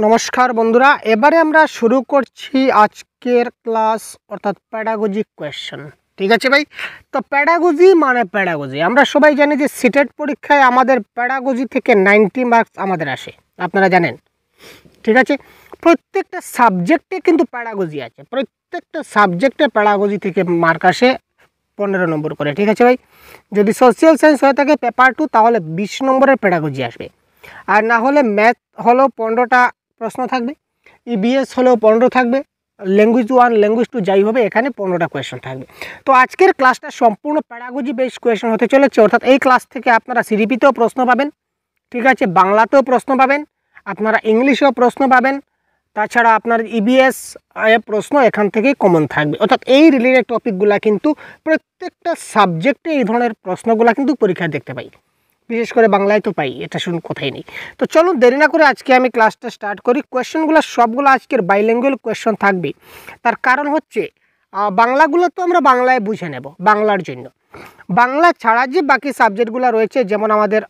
নমস্কার বন্ধুরা, এবারে আমরা শুরু করছি আজকের ক্লাস অর্থাৎ প্যাডাগজি কোয়েশ্চেন। ঠিক আছে ভাই, তো প্যাডাগজি মানে প্যাডাগজি আমরা সবাই জানি যে সিটেট পরীক্ষায় আমাদের প্যাডাগজি থেকে 90 মার্কস আমাদের আসে, আপনারা জানেন। ঠিক আছে, প্রত্যেকটা সাবজেক্টে কিন্তু প্যাডাগজি আছে, প্রত্যেকটা সাবজেক্টে প্যাডাগজি থেকে মার্ক আসে 15 নম্বর করে। ঠিক আছে ভাই, যদি সোশ্যাল সায়েন্স হয়ে থাকে পেপার 2 তাহলে 20 নম্বরের প্যাডাগজি আসবে, আর না হলে ম্যাথ হলেও 15টা প্রশ্ন থাকবে, ইবিএস হলেও 15 থাকবে, ল্যাঙ্গুয়েজ 1 ল্যাঙ্গুয়েজ 2 যাই হবে এখানে 15টা কোয়েশ্চেন থাকবে। তো আজকের ক্লাসটা সম্পূর্ণ প্যাডাগজি বেসড কোয়েশ্চেন হতে চলেছে, অর্থাৎ এই ক্লাস থেকে আপনারা সিডিপিতেও প্রশ্ন পাবেন, ঠিক আছে, বাংলাতেও প্রশ্ন পাবেন, আপনারা ইংলিশেও প্রশ্ন পাবেন, তাছাড়া আপনার ইবিএস প্রশ্ন এখান থেকেই কমন থাকবে। অর্থাৎ এই রিলেটেড টপিকগুলো কিন্তু প্রত্যেকটা সাবজেক্টে এই ধরনের প্রশ্নগুলো কিন্তু পরীক্ষায় দেখতে পাই, বিশেষ করে বাংলায় তো পাই, এটা শুনুন কোথায় নেই। তো চলুন দেরি না করে আজকে আমি ক্লাসটা স্টার্ট করি। কোয়েশ্চেনগুলো সবগুলো আজকের বাইলিঙ্গুয়াল কোয়েশ্চেন থাকবে, তার কারণ হচ্ছে বাংলাগুলো তো আমরা বাংলায় বুঝে নেব, বাংলার জন্য। বাংলা ছাড়া যে বাকি সাবজেক্টগুলো রয়েছে, যেমন আমাদের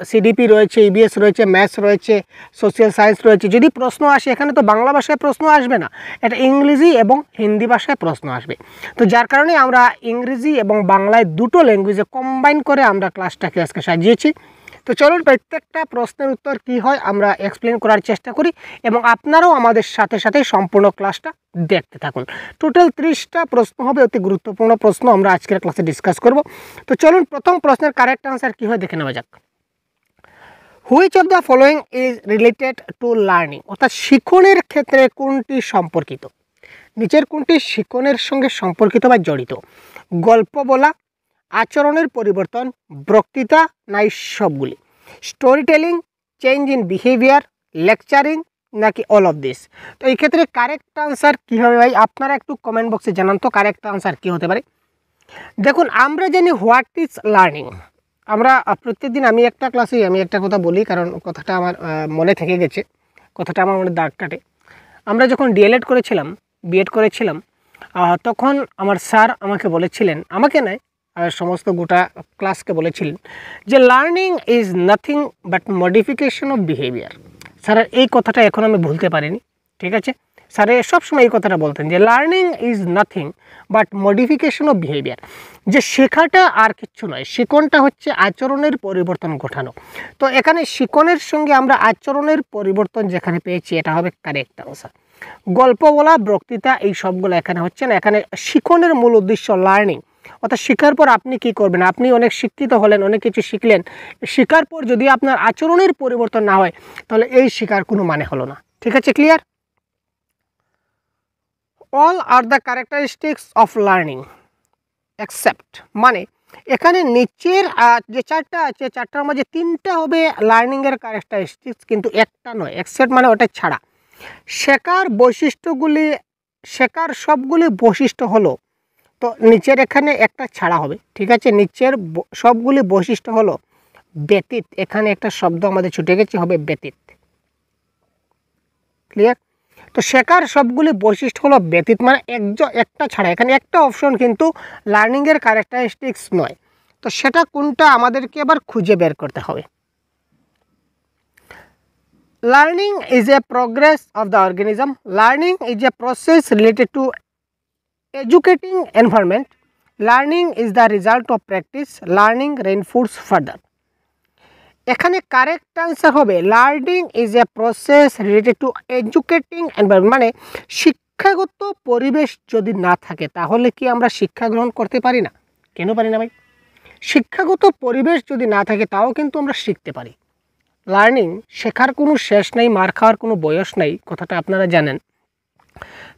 সিডিপি রয়েছে, ইবিএস রয়েছে, ম্যাথস রয়েছে, সোশ্যাল সায়েন্স রয়েছে, যদি প্রশ্ন আসে এখানে তো বাংলা ভাষায় প্রশ্ন আসবে না, এটা ইংরেজি এবং হিন্দি ভাষায় প্রশ্ন আসবে। তো যার কারণে আমরা ইংরেজি এবং বাংলায় দুটো ল্যাঙ্গুয়েজে কম্বাইন করে আমরা ক্লাসটাকে আজকে সাজিয়েছি। তো চলুন প্রত্যেকটা প্রশ্নের উত্তর কী হয় আমরা এক্সপ্লেন করার চেষ্টা করি, এবং আপনারাও আমাদের সাথে সাথে সম্পূর্ণ ক্লাসটা দেখতে থাকুন। টোটাল 30টা প্রশ্ন হবে, অতি গুরুত্বপূর্ণ প্রশ্ন আমরা আজকের ক্লাসে ডিসকাস করব। তো চলুন প্রথম প্রশ্নের কারেক্ট আনসার কী হয় দেখে নেওয়া যাক। Which of the following is related to learning, অর্থাৎ শিখনের ক্ষেত্রে কোনটি সম্পর্কিত, নিচের কোনটি শিখনের সঙ্গে সম্পর্কিত বা জড়িত? গল্প বলা, আচরণের পরিবর্তন, বক্তৃতা, নাই সবগুলি? Story telling, change in behaviour, lecturing, নাকি অল অফ দিস? তো এই ক্ষেত্রে কারেক্ট আনসার কী হবে ভাই, আপনারা একটু কমেন্ট বক্সে জানান তো কারেক্ট আনসার কী হতে পারে। দেখুন আমরা জানি হোয়াট ইজ লার্নিং, আমরা প্রত্যেকদিন আমি একটা ক্লাসে আমি একটা কথা বলি, কারণ কথাটা আমার মনে থেকে গেছে, কথাটা আমার মনে দাগ কাটে। আমরা যখন ডিএলএড করেছিলাম, বিএড করেছিলাম, তখন আমার স্যার আমাকে বলেছিলেন, আমাকে নয় আর সমস্ত গোটা ক্লাসকে বলেছিলেন যে learning is nothing but modification of behaviour. স্যারের এই কথাটা এখন আমি ভুলতে পারিনি, ঠিক আছে। স্যারে সবসময় এই কথাটা বলতেন যে learning is nothing but modification of behaviour, যে শেখাটা আর কিচ্ছু নয়, শিখনটা হচ্ছে আচরণের পরিবর্তন ঘটানো। তো এখানে শিখনের সঙ্গে আমরা আচরণের পরিবর্তন যেখানে পেয়েছি এটা হবে কারেক্ট আনসার। গল্প বলা, বক্তৃতা এই সবগুলো এখানে হচ্ছে না, এখানে শিখনের মূল উদ্দেশ্য লার্নিং, অর্থাৎ শেখার পর আপনি কি করবেন, আপনি অনেক শিক্ষিত হলেন, অনেক কিছু শিখলেন, শেখার পর যদি আপনার আচরণের পরিবর্তন না হয় তাহলে এই শেখার কোনো মানে হলো না। ঠিক আছে, clear? All are the characteristics of learning accept, মানে এখানে নিচের যে চারটা আছে চারটার মাঝে তিনটা হবে লার্নিংয়ের ক্যারেক্টারিস্টিক্স, কিন্তু একটা নয়। অ্যাকসেপ্ট মানে ওটা ছাড়া। শেখার বৈশিষ্ট্যগুলি, শেখার সবগুলি বৈশিষ্ট্য হলো, তো নিচের এখানে একটা ছাড়া হবে, ঠিক আছে। নিচের সবগুলি বৈশিষ্ট্য হলো ব্যতীত, এখানে একটা শব্দ আমাদের ছুটে গেছে, হবে ব্যতীত। ক্লিয়ার? তো শেখার সবগুলি বৈশিষ্ট্য হলো ব্যতীত, মানে একটা ছাড়া, এখানে একটা অপশন কিন্তু লার্নিংয়ের ক্যারেক্টারিস্টিক্স নয়। তো সেটা কোনটা আমাদেরকে আবার খুঁজে বের করতে হবে। Learning is a progress of the organism. Learning is a process related to educating environment. Learning is the result of practice. Learning reinforces further. এখানে কারেক্ট আনসার হবে learning is a process related to educating environment, মানে শিক্ষাগত পরিবেশ যদি না থাকে তাহলে কি আমরা শিক্ষা গ্রহণ করতে পারি না? কেন পারি না ভাই? শিক্ষাগত পরিবেশ যদি না থাকে তাও কিন্তু আমরা শিখতে পারি। লার্নিং, শেখার কোনো শেষ নেই, মার খাওয়ার কোনো বয়স নেই, কথাটা আপনারা জানেন।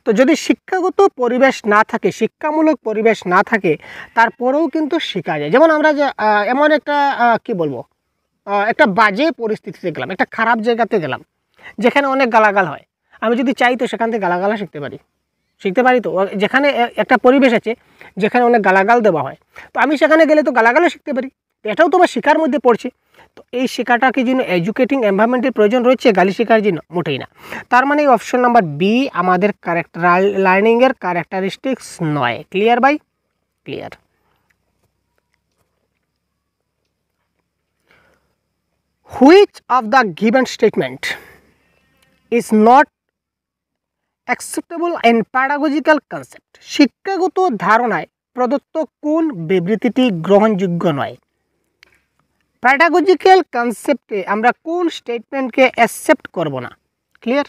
তো যদি শিক্ষাগত পরিবেশ না থাকে, শিক্ষামূলক পরিবেশ না থাকে, তারপরেও কিন্তু শেখা যায়। যেমন আমরা যে এমন একটা কি বলবো, একটা বাজে পরিস্থিতিতে গেলাম, একটা খারাপ জায়গাতে গেলাম যেখানে অনেক গালাগাল হয়, আমি যদি চাই তো সেখান থেকে গালাগালা শিখতে পারি তো। যেখানে একটা পরিবেশ আছে যেখানে অনেক গালাগাল দেওয়া হয়, তো আমি সেখানে গেলে তো গালাগালও শিখতে পারি, তো এটাও তো আমার শেখার মধ্যে পড়ছে। তো এই শেখাটাকে জন্য এডুকেটিং এনভায়রনমেন্টের প্রয়োজন রয়েছে গালি শেখার জন্য? মোটেই না। তার মানে অপশন নাম্বার বি আমাদের লার্নিংয়ের ক্যারেক্টারিস্টিক্স নয়। ক্লিয়ার ভাই? Clear. Which of the given statement is not acceptable in pedagogical concept. শিক্ষাগত ধারণায় প্রদত্ত কোন বিবৃতিটি গ্রহণযোগ্য নয়? প্যাডাগজিক্যাল কনসেপ্টে আমরা কোন স্টেটমেন্টকে অ্যাকসেপ্ট করব না? ক্লিয়ার?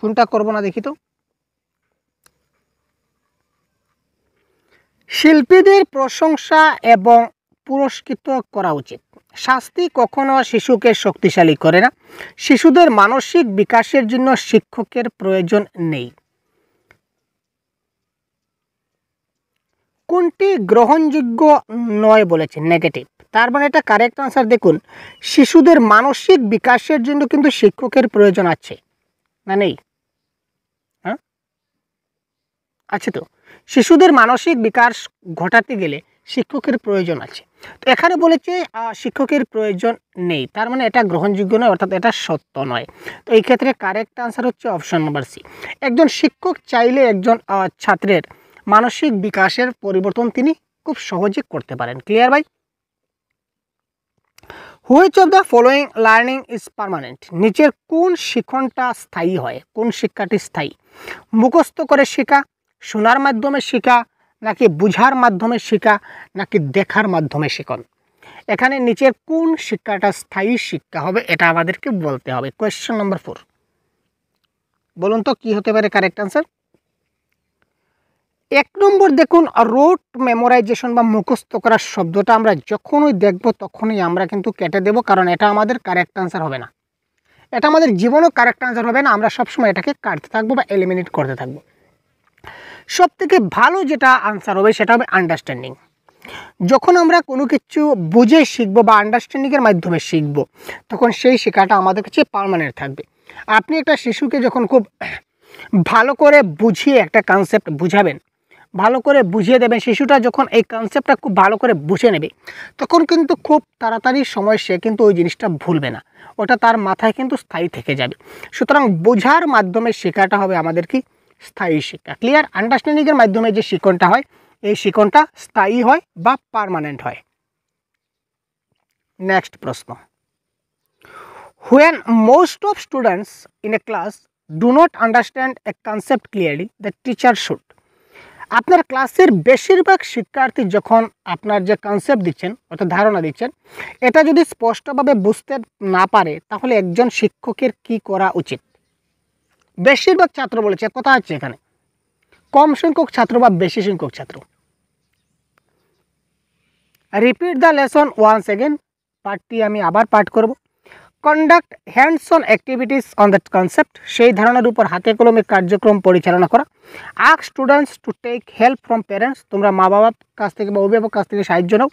কোনটা করব না দেখি তো। শিল্পীদের প্রশংসা এবং পুরস্কৃত করা উচিত। শাস্তি কখনো শিশুকে শক্তিশালী করে না। শিশুদের মানসিক বিকাশের জন্য শিক্ষকের প্রয়োজন নেই। কোনটি গ্রহণযোগ্য নয় বলেছে? নেগেটিভ। তার মানে এটা কারেক্ট আনসার। দেখুন, শিশুদের মানসিক বিকাশের জন্য কিন্তু শিক্ষকের প্রয়োজন আছে না নেই? হ্যাঁ, আছে তো। শিশুদের মানসিক বিকাশ ঘটাতে গেলে শিক্ষকের প্রয়োজন আছে। তো এখানে বলেছে শিক্ষকের প্রয়োজন নেই, তার মানে এটা গ্রহণযোগ্য নয়, অর্থাৎ এটা সত্য নয়। তো এই ক্ষেত্রে কারেক্ট আনসার হচ্ছে অপশন নাম্বার সি। একজন শিক্ষক চাইলে একজন ছাত্রের মানসিক বিকাশের পরিবর্তন তিনি খুব সহজে করতে পারেন। ক্লিয়ার ভাই? Which of the following learning is permanent? নিচের কোন শিক্ষণটা স্থায়ী হয়? কোন শিক্ষাটি স্থায়ী? মুখস্থ করে শেখা, শোনার মাধ্যমে শেখা, নাকি বুঝার মাধ্যমে শেখা, নাকি দেখার মাধ্যমে শেখন? এখানে নিচের কোন শিক্ষাটা স্থায়ী শিক্ষা হবে এটা আমাদেরকে বলতে হবে। কোয়েশ্চেন নাম্বার 4, বলুন তো কি হতে পারে কারেক্ট আনসার? 1 নম্বর দেখুন, রোট মেমোরাইজেশন বা মুখস্থ করার শব্দটা আমরা যখনই দেখব তখনই আমরা কিন্তু কেটে দেব, কারণ এটা আমাদের কারেক্ট আনসার হবে না। এটা আমাদের জীবনেও কারেক্ট আনসার হবে না। আমরা সবসময় এটাকে কাটতে থাকবো বা এলিমিনেট করতে থাকবো। সবথেকে ভালো যেটা আনসার হবে সেটা হবে আন্ডারস্ট্যান্ডিং। যখন আমরা কোনো কিছু বুঝে শিখবো বা আন্ডারস্ট্যান্ডিংয়ের মাধ্যমে শিখবো, তখন সেই শেখাটা আমাদের কাছে পার্মানেন্ট থাকবে। আপনি একটা শিশুকে যখন খুব ভালো করে বুঝিয়ে একটা কনসেপ্ট বুঝাবেন, ভালো করে বুঝিয়ে দেবেন, শিশুটা যখন এই কনসেপ্টটা খুব ভালো করে বুঝে নেবে, তখন কিন্তু খুব তাড়াতাড়ি সময় সে কিন্তু ওই জিনিসটা ভুলবে না, ওটা তার মাথায় কিন্তু স্থায়ী থেকে যাবে। সুতরাং বোঝার মাধ্যমে শেখাটা হবে আমাদের কি স্থায়ী শিক্ষা। ক্লিয়ার? আন্ডারস্ট্যান্ডিংয়ের মাধ্যমে যে শিক্ষণটা হয়, এই শিক্ষণটা স্থায়ী হয় বা পার্মানেন্ট হয়। নেক্সট প্রশ্ন, when most of students in a class do not understand a concept clearly, the teacher should। আপনার ক্লাসের বেশিরভাগ শিক্ষার্থী যখন আপনার যে কনসেপ্ট দিচ্ছেন অর্থাৎ ধারণা দিচ্ছেন, এটা যদি স্পষ্টভাবে বুঝতে না পারে, তাহলে একজন শিক্ষকের কি করা উচিত? বেশিরভাগ ছাত্র বলেছে, কথা হচ্ছে এখানে কম সংখ্যক ছাত্র বা বেশি সংখ্যক ছাত্র। Repeat the lesson once again, পাঠটি আমি আবার পাঠ করব। Conduct hands on activities on that concept, সেই ধারণার উপর হাতে কলমে কার্যক্রম পরিচালনা করা। Ask students to take help from parents, তোমরা মা বাবার কাছ থেকে বা অভিভাবক কাছ থেকে সাহায্য নাও।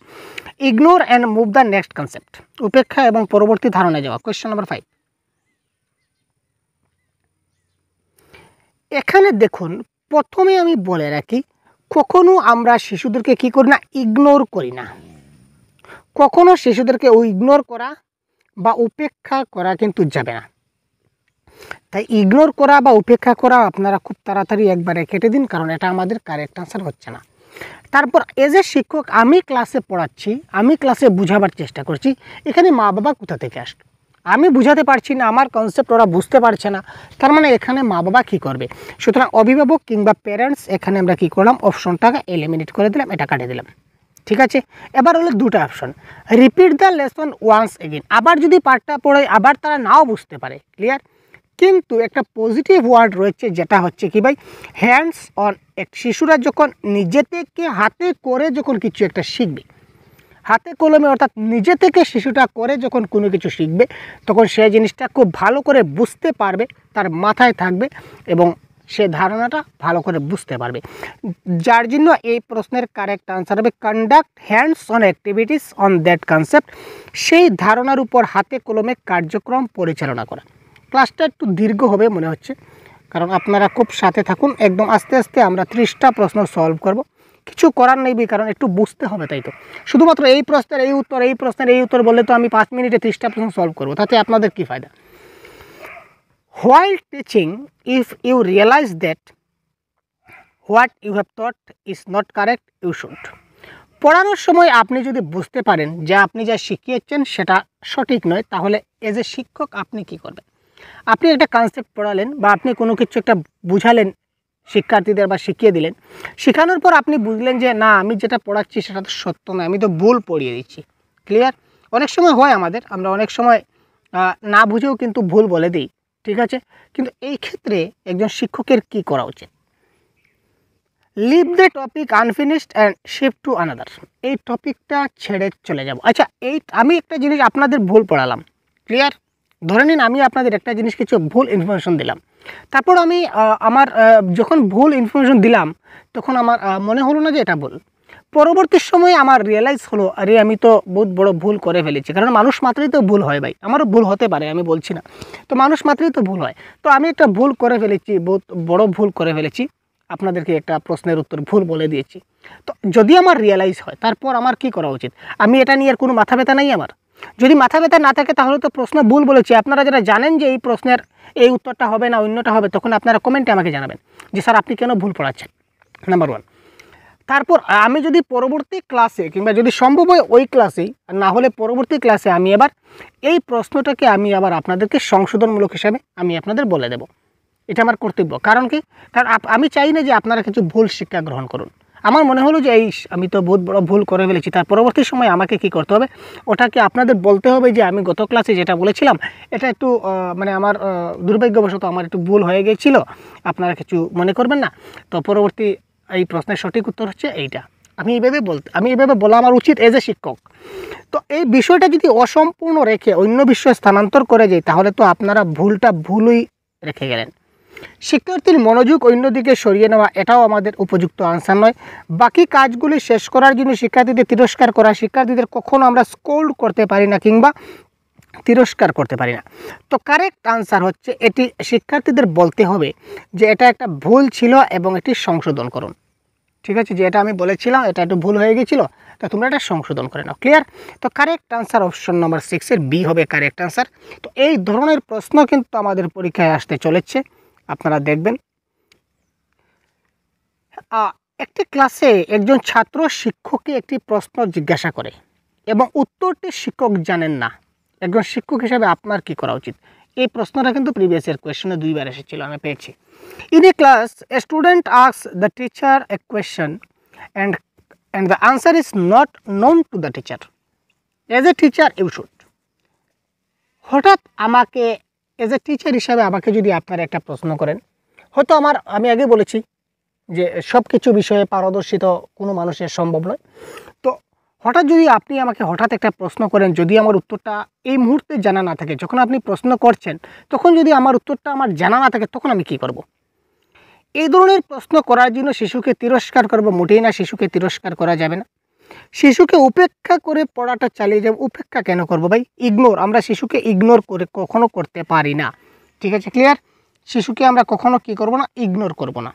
Ignore and move the next concept, উপেক্ষা এবং পরবর্তী ধারণায় যাওয়া। কোয়েশ্চেন নাম্বার 5, এখানে দেখুন, প্রথমে আমি বলে রাখি, কখনো আমরা শিশুদেরকে কি করি না, ইগনোর করি না। কখনো শিশুদেরকে ইগনোর করা বা উপেক্ষা করা কিন্তু যাবে না। তাই ইগনোর করা বা উপেক্ষা করা আপনারা খুব তাড়াতাড়ি একবারে কেটে দিন, কারণ এটা আমাদের কারেক্ট আনসার হচ্ছে না। তারপর এজ এ শিক্ষক আমি ক্লাসে পড়াচ্ছি, আমি ক্লাসে বুঝাবার চেষ্টা করছি, এখানে মা বাবা কোথা থেকে আসলো? আমি বুঝাতে পারছি না, আমার কনসেপ্ট ওরা বুঝতে পারছে না, তার মানে এখানে মা বাবা কী করবে? সুতরাং অভিভাবক কিংবা প্যারেন্টস, এখানে আমরা কী করলাম, অপশনটাকে এলিমিনেট করে দিলাম, এটা কাটে দিলাম। ঠিক আছে? এবার হলো দুটো option, repeat the lesson once again, আবার যদি পাঠটা পড়ে আবার তারা নাও বুঝতে পারে। ক্লিয়ার? কিন্তু একটা পজিটিভ ওয়ার্ড রয়েছে, যেটা হচ্ছে কি ভাই, হ্যান্ডস অন। শিশুরা যখন নিজে থেকে হাতে করে যখন কিছু একটা শিখবে, হাতে কলমে অর্থাৎ নিজে থেকে শিশুটা করে যখন কোনো কিছু শিখবে, তখন সে জিনিসটা খুব ভালো করে বুঝতে পারবে, তার মাথায় থাকবে এবং সে ধারণাটা ভালো করে বুঝতে পারবে। যার জন্য এই প্রশ্নের কারেক্ট আনসার হবে conduct hands on activities on that concept, সেই ধারণার উপর হাতে কলমে কার্যক্রম পরিচালনা করা। ক্লাসটা একটু দীর্ঘ হবে মনে হচ্ছে, কারণ আপনারা খুব সাথে থাকুন, একদম আস্তে আস্তে আমরা 30টা প্রশ্ন সলভ করব। কিছু করার নেই, কারণ একটু বুঝতে হবে, তাই তো। শুধুমাত্র এই প্রশ্নের এই উত্তর, এই প্রশ্নের এই উত্তর বললে তো আমি 5 মিনিটে 30টা প্রশ্ন সলভ করবো, তাতে আপনাদের কী ফায়দা? While teaching, if you realize that what you have taught is not correct, you should পড়ানোর সময় আপনি যদি বুঝতে পারেন যে আপনি যা শিখিয়েছেন সেটা সঠিক নয়, তাহলে এজ এ শিক্ষক আপনি কি করবেন? আপনি একটা কনসেপ্ট পড়ালেন বা আপনি কোনো কিছু একটা বুঝালেন শিক্ষার্থীদের বা শিখিয়ে দিলেন, শেখানোর পর আপনি বুঝলেন যে না, আমি যেটা পড়াচ্ছি সেটা তো সত্য নয়, আমি তো ভুল পড়িয়ে দিচ্ছি। ক্লিয়ার? অনেক সময় হয় আমরা অনেক সময় না বুঝেও কিন্তু ভুল বলে দিই, ঠিক আছে? কিন্তু এই ক্ষেত্রে একজন শিক্ষকের কি করা উচিত? Leave the topic unfinished and shift to another. এই টপিকটা ছেড়ে চলে যাব। আচ্ছা, আমি একটা জিনিস আপনাদের ভুল পড়ালাম, ক্লিয়ার? ধরে নিন আমি আপনাদের একটা জিনিস কিছু ভুল ইনফরমেশন দিলাম, তারপর আমি আমার যখন ভুল ইনফরমেশন দিলাম তখন আমার মনে হলো না যে এটা ভুল। পরবর্তী সময়ে আমার রিয়েলাইজ হলো, আরে আমি তো বহুত বড় ভুল করে ফেলেছি। কারণ মানুষ মাত্রই তো ভুল হয় ভাই, আমারও ভুল হতে পারে, আমি বলছি না, তো মানুষ মাত্রই তো ভুল হয়। তো আমি একটা ভুল করে ফেলেছি, বহুত বড় ভুল করে ফেলেছি, আপনাদেরকে একটা প্রশ্নের উত্তর ভুল বলে দিয়েছি। তো যদি আমার রিয়েলাইজ হয়, তারপর আমার কি করা উচিত? আমি এটা নিয়ে আর কোনো মাথা ব্যথা নাই আমার। যদি মাথা ব্যথা না থাকে তাহলে তো প্রশ্ন ভুল বলেছি। আপনারা যারা জানেন যে এই প্রশ্নের এই উত্তরটা হবে না অন্যটা হবে, তখন আপনারা কমেন্টে আমাকে জানাবেন যে স্যার আপনি কেন ভুল পড়াচ্ছেন, নাম্বার 1। তারপর আমি যদি পরবর্তী ক্লাসে কিংবা যদি সম্ভব হয় ওই ক্লাসেই, না হলে পরবর্তী ক্লাসে আমি এবার এই প্রশ্নটাকে আমি আবার আপনাদেরকে সংশোধনমূলক হিসাবে আমি আপনাদের বলে দেব। এটা আমার কর্তব্য। কারণ কি? কারণ আমি চাই না যে আপনারা কিছু ভুল শিক্ষা গ্রহণ করুন। আমার মনে হলো যে আমি তো বহুত বড় ভুল করে ফেলেছি, তার পরবর্তী সময় আমাকে কি করতে হবে? ওটাকে আপনাদের বলতে হবে যে আমি গত ক্লাসে যেটা বলেছিলাম এটা একটু মানে আমার দুর্ভাগ্যবশত আমার একটু ভুল হয়ে গিয়েছিল, আপনারা কিছু মনে করবেন না। তো পরবর্তী এই প্রশ্নের সঠিক উত্তর হচ্ছে এইটা। আমি এইভাবে বলা আমার উচিত এজ এ শিক্ষক। তো এই বিষয়টা যদি অসম্পূর্ণ রেখে অন্য বিষয়ে স্থানান্তর করে যায়, তাহলে তো আপনারা ভুলটা ভুলই রেখে গেলেন। শিক্ষার্থীর মনোযোগ অন্যদিকে সরিয়ে নেওয়া, এটাও আমাদের উপযুক্ত আনসার নয়। বাকি কাজগুলি শেষ করার জন্য শিক্ষার্থীদের তিরস্কার করা, শিক্ষার্থীদের কখনো আমরা স্কোল্ড করতে পারি না কিংবা তিরস্কার করতে পারি না। তো কারেক্ট আনসার হচ্ছে এটি শিক্ষার্থীদের বলতে হবে যে এটা একটা ভুল ছিল এবং এটি সংশোধন করুন। ঠিক আছে, যে এটা আমি বলেছিলাম এটা একটু ভুল হয়ে গেছিলো, তো তোমরা এটা সংশোধন করে নাও। ক্লিয়ার? তো কারেক্ট আনসার অপশন নম্বর 6 বি হবে কারেক্ট আনসার। তো এই ধরনের প্রশ্ন কিন্তু আমাদের পরীক্ষায় আসতে চলেছে, আপনারা দেখবেন। একটি ক্লাসে একজন ছাত্র শিক্ষককে একটি প্রশ্ন জিজ্ঞাসা করে এবং উত্তরটি শিক্ষক জানেন না। একজন শিক্ষক হিসাবে আপনার কি করা উচিত? এই প্রশ্নটা কিন্তু প্রিভিয়াস ইয়ার কোয়েশ্চনে 2 বার এসেছিল, আমি পেয়েছি। In a class, a student asks the teacher a question and the answer is not known to the teacher. As a teacher, you should. হঠাৎ আমাকে এজ এ টিচার হিসাবে আমাকে যদি আপনারা একটা প্রশ্ন করেন, হয়তো আমি আগে বলেছি যে সব কিছু বিষয়ে পারদর্শিত কোনো মানুষের সম্ভব নয়। তো হঠাৎ যদি আপনি আমাকে হঠাৎ একটা প্রশ্ন করেন, যদি আমার উত্তরটা এই মুহূর্তে জানা না থাকে, যখন আপনি প্রশ্ন করছেন তখন যদি আমার উত্তরটা আমার জানা না থাকে, তখন আমি কি করব? এই ধরনের প্রশ্ন করার জন্য শিশুকে তিরস্কার করব মোটেই না। শিশুকে তিরস্কার করা যাবে না। শিশুকে উপেক্ষা করে পড়াটা চালিয়ে যাব। উপেক্ষা কেন করব ভাই? ইগনোর। আমরা শিশুকে ইগনোর করে কখনো করতে পারি না। ঠিক আছে, ক্লিয়ার? শিশুকে আমরা কখনো কি করব না? ইগনোর করব না।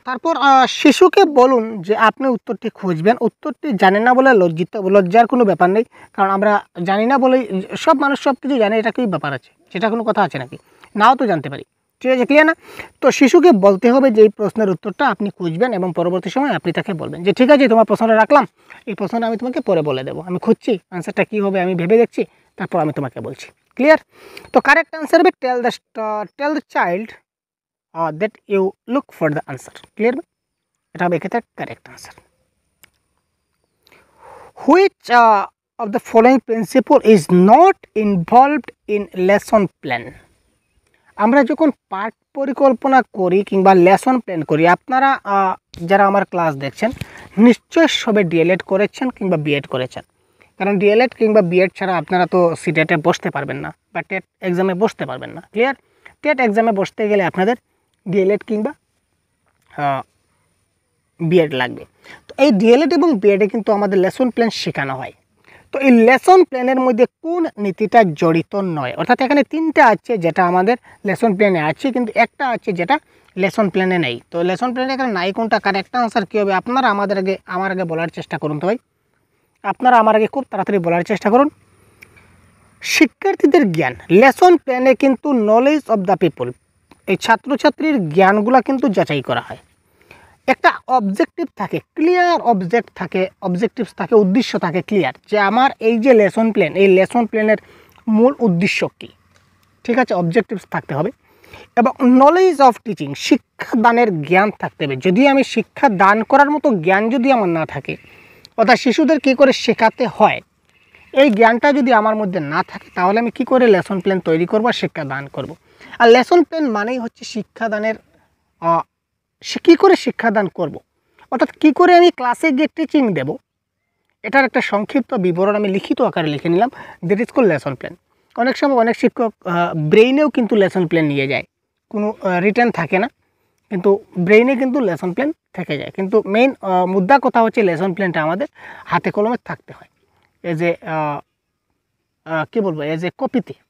তারপর শিশুকে বলুন যে আপনি উত্তরটি খুঁজবেন। উত্তরটি জানেন না বলে লজ্জার কোনো ব্যাপার নেই। কারণ আমরা জানি না বলেই সব মানুষ সব কিছু জানে, এটা কি ব্যাপার আছে? সেটা কোনো কথা আছে নাকি? নাও তো জানতে পারি। ঠিক আছে, ক্লিয়ার না? তো শিশুকে বলতে হবে যে এই প্রশ্নের উত্তরটা আপনি খুঁজবেন এবং পরবর্তী সময় আপনি তাকে বলবেন যে ঠিক আছে, তোমার প্রশ্নটা রাখলাম, এই প্রশ্নটা আমি তোমাকে পরে বলে দেবো, আমি খুঁজছি আনসারটা কী হবে, আমি ভেবে দেখছি, তারপর আমি তোমাকে বলছি। ক্লিয়ার? তো কারেক্ট আনসার হবে tell the child that you look for the answer. Clear? এটা হবে এক্ষেত্রে correct answer. Which of the following principle is not involved in lesson plan? আমরা যখন পাঠ পরিকল্পনা করি কিংবা লেসন প্ল্যান করি, আপনারা যারা আমার ক্লাস দেখছেন নিশ্চয় সবে ডিএলএড করেছেন কিংবা বিএড করেছেন। কারণ ডিএলএড কিংবা বিএড ছাড়া আপনারা তো সিটেটে বসতে পারবেন না বা টেট এক্সামে বসতে পারবেন না। ক্লিয়ার? টেট এক্সামে বসতে গেলে আপনাদের ডিএলএড কিংবা বিএড লাগবে। তো এই ডিএলএড এবং বিএডে কিন্তু আমাদের লেসন প্ল্যান শেখানো হয়। তো এই লেসন প্ল্যানের মধ্যে কোন নীতিটা জড়িত নয়? অর্থাৎ এখানে 3টা আছে যেটা আমাদের লেসন প্ল্যানে আছে, কিন্তু একটা আছে যেটা লেসন প্ল্যানে নেই। তো লেসন প্ল্যানে এখানে নাই কোনটা? কারেক্ট আনসার কী হবে? আপনারা আমার আগে বলার চেষ্টা করুন। তো ভাই আপনারা আমার আগে খুব তাড়াতাড়ি বলার চেষ্টা করুন। শিক্ষার্থীদের জ্ঞান লেসন প্ল্যানে কিন্তু নলেজ অফ দ্য পিপল, এই ছাত্রছাত্রীর জ্ঞানগুলো কিন্তু যাচাই করা হয়। একটা অবজেক্টিভ থাকে, ক্লিয়ার অবজেক্টিভস থাকে, উদ্দেশ্য থাকে ক্লিয়ার, যে আমার এই যে লেসন প্ল্যান, এই লেসন প্ল্যানের মূল উদ্দেশ্য কী, ঠিক আছে, অবজেক্টিভস থাকতে হবে। এবং নলেজ অফ টিচিং, শিক্ষাদানের জ্ঞান থাকতে হবে। যদি আমি শিক্ষা দান করার মতো জ্ঞান যদি আমার না থাকে, অর্থাৎ শিশুদের কী করে শেখাতে হয় এই জ্ঞানটা যদি আমার মধ্যে না থাকে, তাহলে আমি কী করে লেসন প্ল্যান তৈরি করব আর শিক্ষা দান করব। আর লেসন প্ল্যান মানেই হচ্ছে শিক্ষাদানের কী করে শিক্ষাদান করব, অর্থাৎ কী করে আমি ক্লাসে গিয়ে টিচিং দেব, এটার একটা সংক্ষিপ্ত বিবরণ আমি লিখিত আকারে লিখে নিলাম, that is called lesson plan. অনেক সময় অনেক শিক্ষক ব্রেইনেও কিন্তু লেসন প্ল্যান নিয়ে যায়, কোনো রিটার্ন থাকে না, কিন্তু ব্রেইনে কিন্তু লেসন প্ল্যান থেকে যায়। কিন্তু মেইন মুদ্রা কথা হচ্ছে লেসন প্ল্যানটা আমাদের হাতে কলমে থাকতে হয়, এজ এ কী বলবো, এজ এ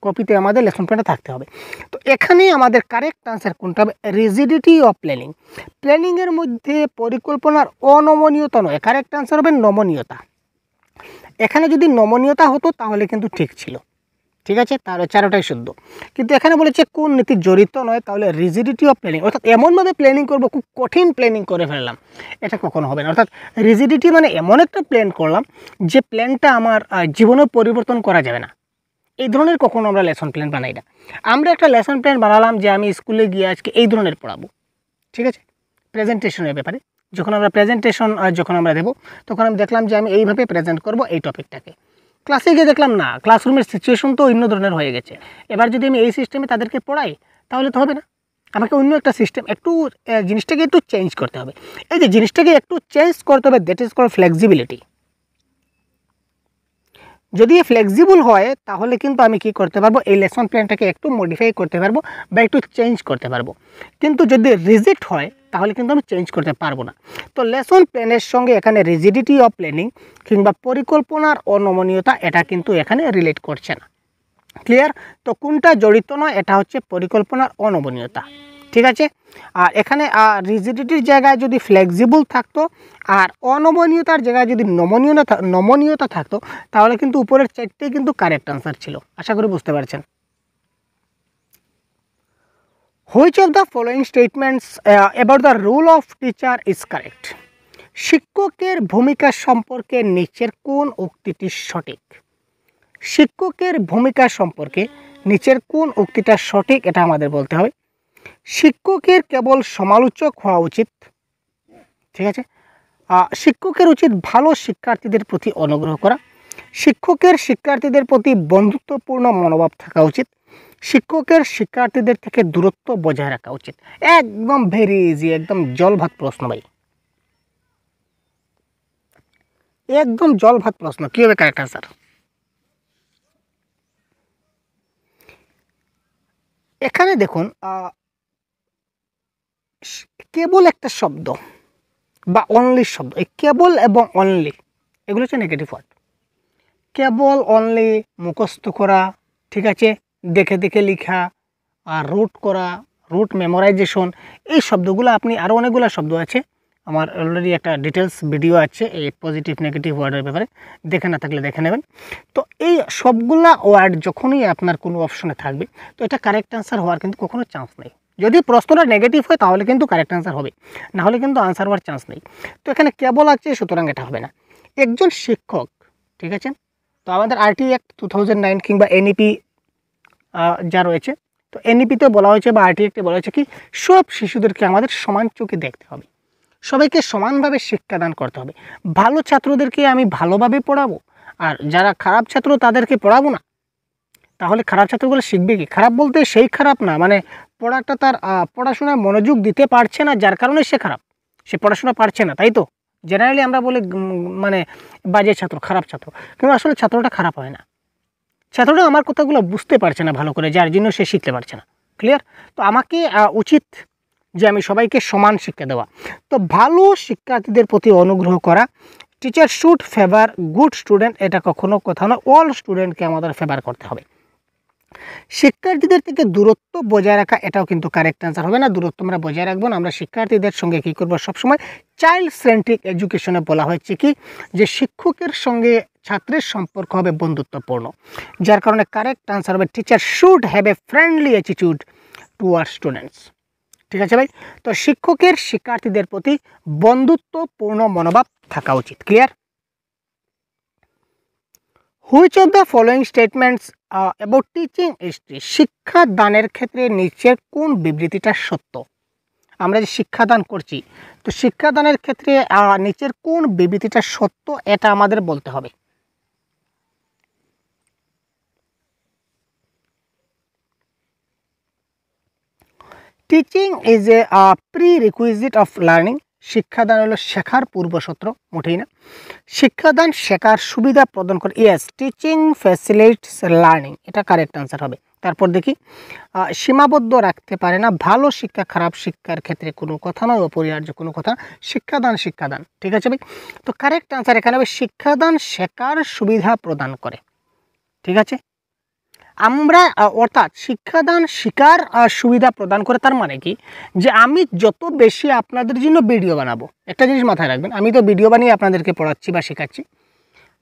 কপিতে আমাদের লেসন প্ল্যানটা থাকতে হবে। তো এখানে আমাদের কারেক্ট আনসার কোনটা হবে, রিজিডিটি অফ প্ল্যানিং। প্ল্যানিংয়ের মধ্যে পরিকল্পনার অনমনীয়তা নয়, কারেক্ট আনসার হবে নমনীয়তা। এখানে যদি নমনীয়তা হতো তাহলে কিন্তু ঠিক ছিল, ঠিক আছে, তার 4টাই শুদ্ধ। কিন্তু এখানে বলেছে কোন নীতি জড়িত নয়, তাহলে রিজিডিটি অফ প্ল্যানিং, অর্থাৎ এমনভাবে প্ল্যানিং করবো, খুব কঠিন প্ল্যানিং করে ফেললাম, এটা কখনো হবে না। অর্থাৎ রিজিডিটি মানে এমন একটা প্ল্যান করলাম যে প্ল্যানটা আমার জীবনে পরিবর্তন করা যাবে না, এই ধরনের কখনো আমরা লেসন প্ল্যান বানাই না। আমরা একটা লেসন প্ল্যান বানালাম যে আমি স্কুলে গিয়ে আজকে এই ধরনের পড়াবো, ঠিক আছে, প্রেজেন্টেশনের ব্যাপারে যখন আমরা প্রেজেন্টেশন যখন আমরা দেবো, তখন আমি দেখলাম যে আমি এইভাবে প্রেজেন্ট করব এই টপিকটাকে। ক্লাসে গিয়ে দেখলাম না, ক্লাসরুমের সিচুয়েশন তো অন্য ধরনের হয়ে গেছে, এবার যদি আমি এই সিস্টেমে তাদেরকে পড়াই তাহলে তো হবে না, আমাকে অন্য একটা সিস্টেম, একটু জিনিসটাকে একটু চেঞ্জ করতে হবে। এই যে জিনিসটাকে একটু চেঞ্জ করতে হবে, দ্যাট ইজ কল্ড ফ্লেক্সিবিলিটি। যদি ফ্লেক্সিবল হয় তাহলে কিন্তু আমি কি করতে পারবো, এই লেসন প্ল্যানটাকে একটু মডিফাই করতে পারবো বা একটু চেঞ্জ করতে পারবো। কিন্তু যদি রিজিড হয় তাহলে কিন্তু আমি চেঞ্জ করতে পারবো না। তো লেসন প্ল্যানের সঙ্গে এখানে রিজিডিটি অফ প্ল্যানিং কিংবা পরিকল্পনার অনমনীয়তা এটা কিন্তু এখানে রিলেট করছে না। ক্লিয়ার? তো কোনটা জড়িত নয়, এটা হচ্ছে পরিকল্পনার অনমনীয়তা, ঠিক আছে। আর এখানে রিজিডিটির জায়গায় যদি ফ্লেক্সিবল থাকতো আর অনমনীয়তার জায়গায় যদি নমনীয়তা থাকতো, তাহলে কিন্তু উপরের 4টেই কিন্তু কারেক্ট আনসার ছিল। আশা করি বুঝতে পারছেন। Which of the following statements about the role of teacher is correct? শিক্ষকের ভূমিকা সম্পর্কে নিচের কোন উক্তিটি সঠিক? শিক্ষকের ভূমিকা সম্পর্কে নিচের কোন উক্তিটা সঠিক, এটা আমাদের বলতে হবে। শিক্ষকের কেবল সমালোচক হওয়া উচিত, ঠিক আছে। শিক্ষকের উচিত ভালো শিক্ষার্থীদের প্রতি অনুগ্রহ করা। শিক্ষকের শিক্ষার্থীদের প্রতি বন্ধুত্বপূর্ণ মনোভাব থাকা উচিত। শিক্ষকের শিক্ষার্থীদের থেকে দূরত্ব বজায় রাখা উচিত। একদম ভেরি ইজি, একদম জলভাত প্রশ্ন ভাই, একদম জলভাত প্রশ্ন। কী হবে কারেক্ট আনসার? এখানে দেখুন, কেবল একটা শব্দ বা অনলি শব্দ, এই কেবল এবং অনলি এগুলো হচ্ছে নেগেটিভ ওয়ার্ড। কেবল, অনলি, মুখস্থ করা, ঠিক আছে, দেখে দেখে লেখা, আর রুট করা, রুট মেমোরাইজেশন, এই শব্দগুলো আপনি আরও অনেকগুলো শব্দ আছে, আমার অলরেডি একটা ডিটেলস ভিডিও আছে এই পজিটিভ নেগেটিভ ওয়ার্ডের ব্যাপারে, দেখে না থাকলে দেখে নেবেন। তো এই সবগুলা ওয়ার্ড যখনই আপনার কোনো অপশনে থাকবে, তো এটা কারেক্ট আনসার হওয়ার কিন্তু কখনো চান্স নেই। যদি প্রশ্নটা নেগেটিভ হয় তাহলে কিন্তু কারেক্ট আনসার হবে, না হলে কিন্তু আনসার হওয়ার চান্স নেই। তো এখানে কেবল আছে, সুতরাং এটা হবে না। একজন শিক্ষক, ঠিক আছে, তো আমাদের আরটি অ্যাক্ট 2009 কিংবা এনইপি যা রয়েছে, তো এনইপিতে বলা হয়েছে বা আরটি অ্যাক্টে বলা হয়েছে কি, সব শিশুদেরকে আমাদের সমান চোখে দেখতে হবে, সবাইকে সমানভাবে শিক্ষাদান করতে হবে। ভালো ছাত্রদেরকে আমি ভালোভাবে পড়াবো, আর যারা খারাপ ছাত্র তাদেরকে পড়াবো না, তাহলে খারাপ ছাত্রগুলো শিখবে কি? খারাপ বলতে সেই খারাপ না, মানে পড়াটা তার পড়াশোনায় মনোযোগ দিতে পারছে না, যার কারণে সে খারাপ, সে পড়াশোনা পারছে না, তাই তো জেনারেলি আমরা বলি মানে বাজে ছাত্র, খারাপ ছাত্র, কিন্তু আসলে ছাত্রটা খারাপ হয় না, ছাত্রটা আমার কথাগুলো বুঝতে পারছে না ভালো করে, যার জন্য সে শিখতে পারছে না। ক্লিয়ার? তো আমাকে উচিত যে আমি সবাইকে সমান শিক্ষা দেওয়া। তো ভালো শিক্ষার্থীদের প্রতি অনুগ্রহ করা, teacher should favour good student, এটা কখনো কথা না, অল স্টুডেন্টকে আমাদের ফেভার করতে হবে। শিক্ষার্থীদের থেকে দূরত্ব বজায় রাখা, এটাও কিন্তু কারেক্ট আনসার হবে না, দূরত্ব আমরা বজায় রাখবো না। আমরা শিক্ষার্থীদের সঙ্গে কী করবো সবসময়, চাইল্ড সেন্ট্রিক এডুকেশনে বলা হয়েছে কি, যে শিক্ষকের সঙ্গে ছাত্রের সম্পর্ক হবে বন্ধুত্বপূর্ণ, যার কারণে কারেক্ট আনসার হবে teacher should have a friendly attitude toward students. ঠিক আছে ভাই? তো শিক্ষকের শিক্ষার্থীদের প্রতি বন্ধুত্বপূর্ণ মনোভাব থাকা উচিত। Clear? Which of the following statements about teaching is true? শিক্ষাদানের ক্ষেত্রে নিচের কোন বিবৃতিটা সত্য? আমরা যে শিক্ষাদান করছি, তো শিক্ষাদানের ক্ষেত্রে নিচের কোন বিবৃতিটা সত্য এটা আমাদের বলতে হবে। Teaching is a pre requisite of learning. শিক্ষাদান হলো শেখার পূর্বসূত্র, মোটেই না। শিক্ষাদান শেখার সুবিধা প্রদান করে। ইয়েস, টিচিং ফ্যাসিলিটেটস লার্নিং, এটা কারেক্ট আনসার হবে। তারপর দেখি, সীমাবদ্ধ রাখতে পারে না। ভালো শিক্ষা খারাপ শিক্ষার ক্ষেত্রে কোনো কথা নয়, অপরিহার্য কোনো কথা। শিক্ষাদান শিক্ষাদান, ঠিক আছে ভাই? তো কারেক্ট আনসার এখানে হবে শিক্ষাদান শেখার সুবিধা প্রদান করে। ঠিক আছে, আমরা অর্থাৎ শিক্ষাদান শিকার সুবিধা প্রদান করে। তার মানে কি, যে আমি যত বেশি আপনাদের জন্য ভিডিও বানাবো, একটা জিনিস মাথায় রাখবেন, আমি তো ভিডিও বানিয়ে আপনাদেরকে পড়াচ্ছি বা শেখাচ্ছি,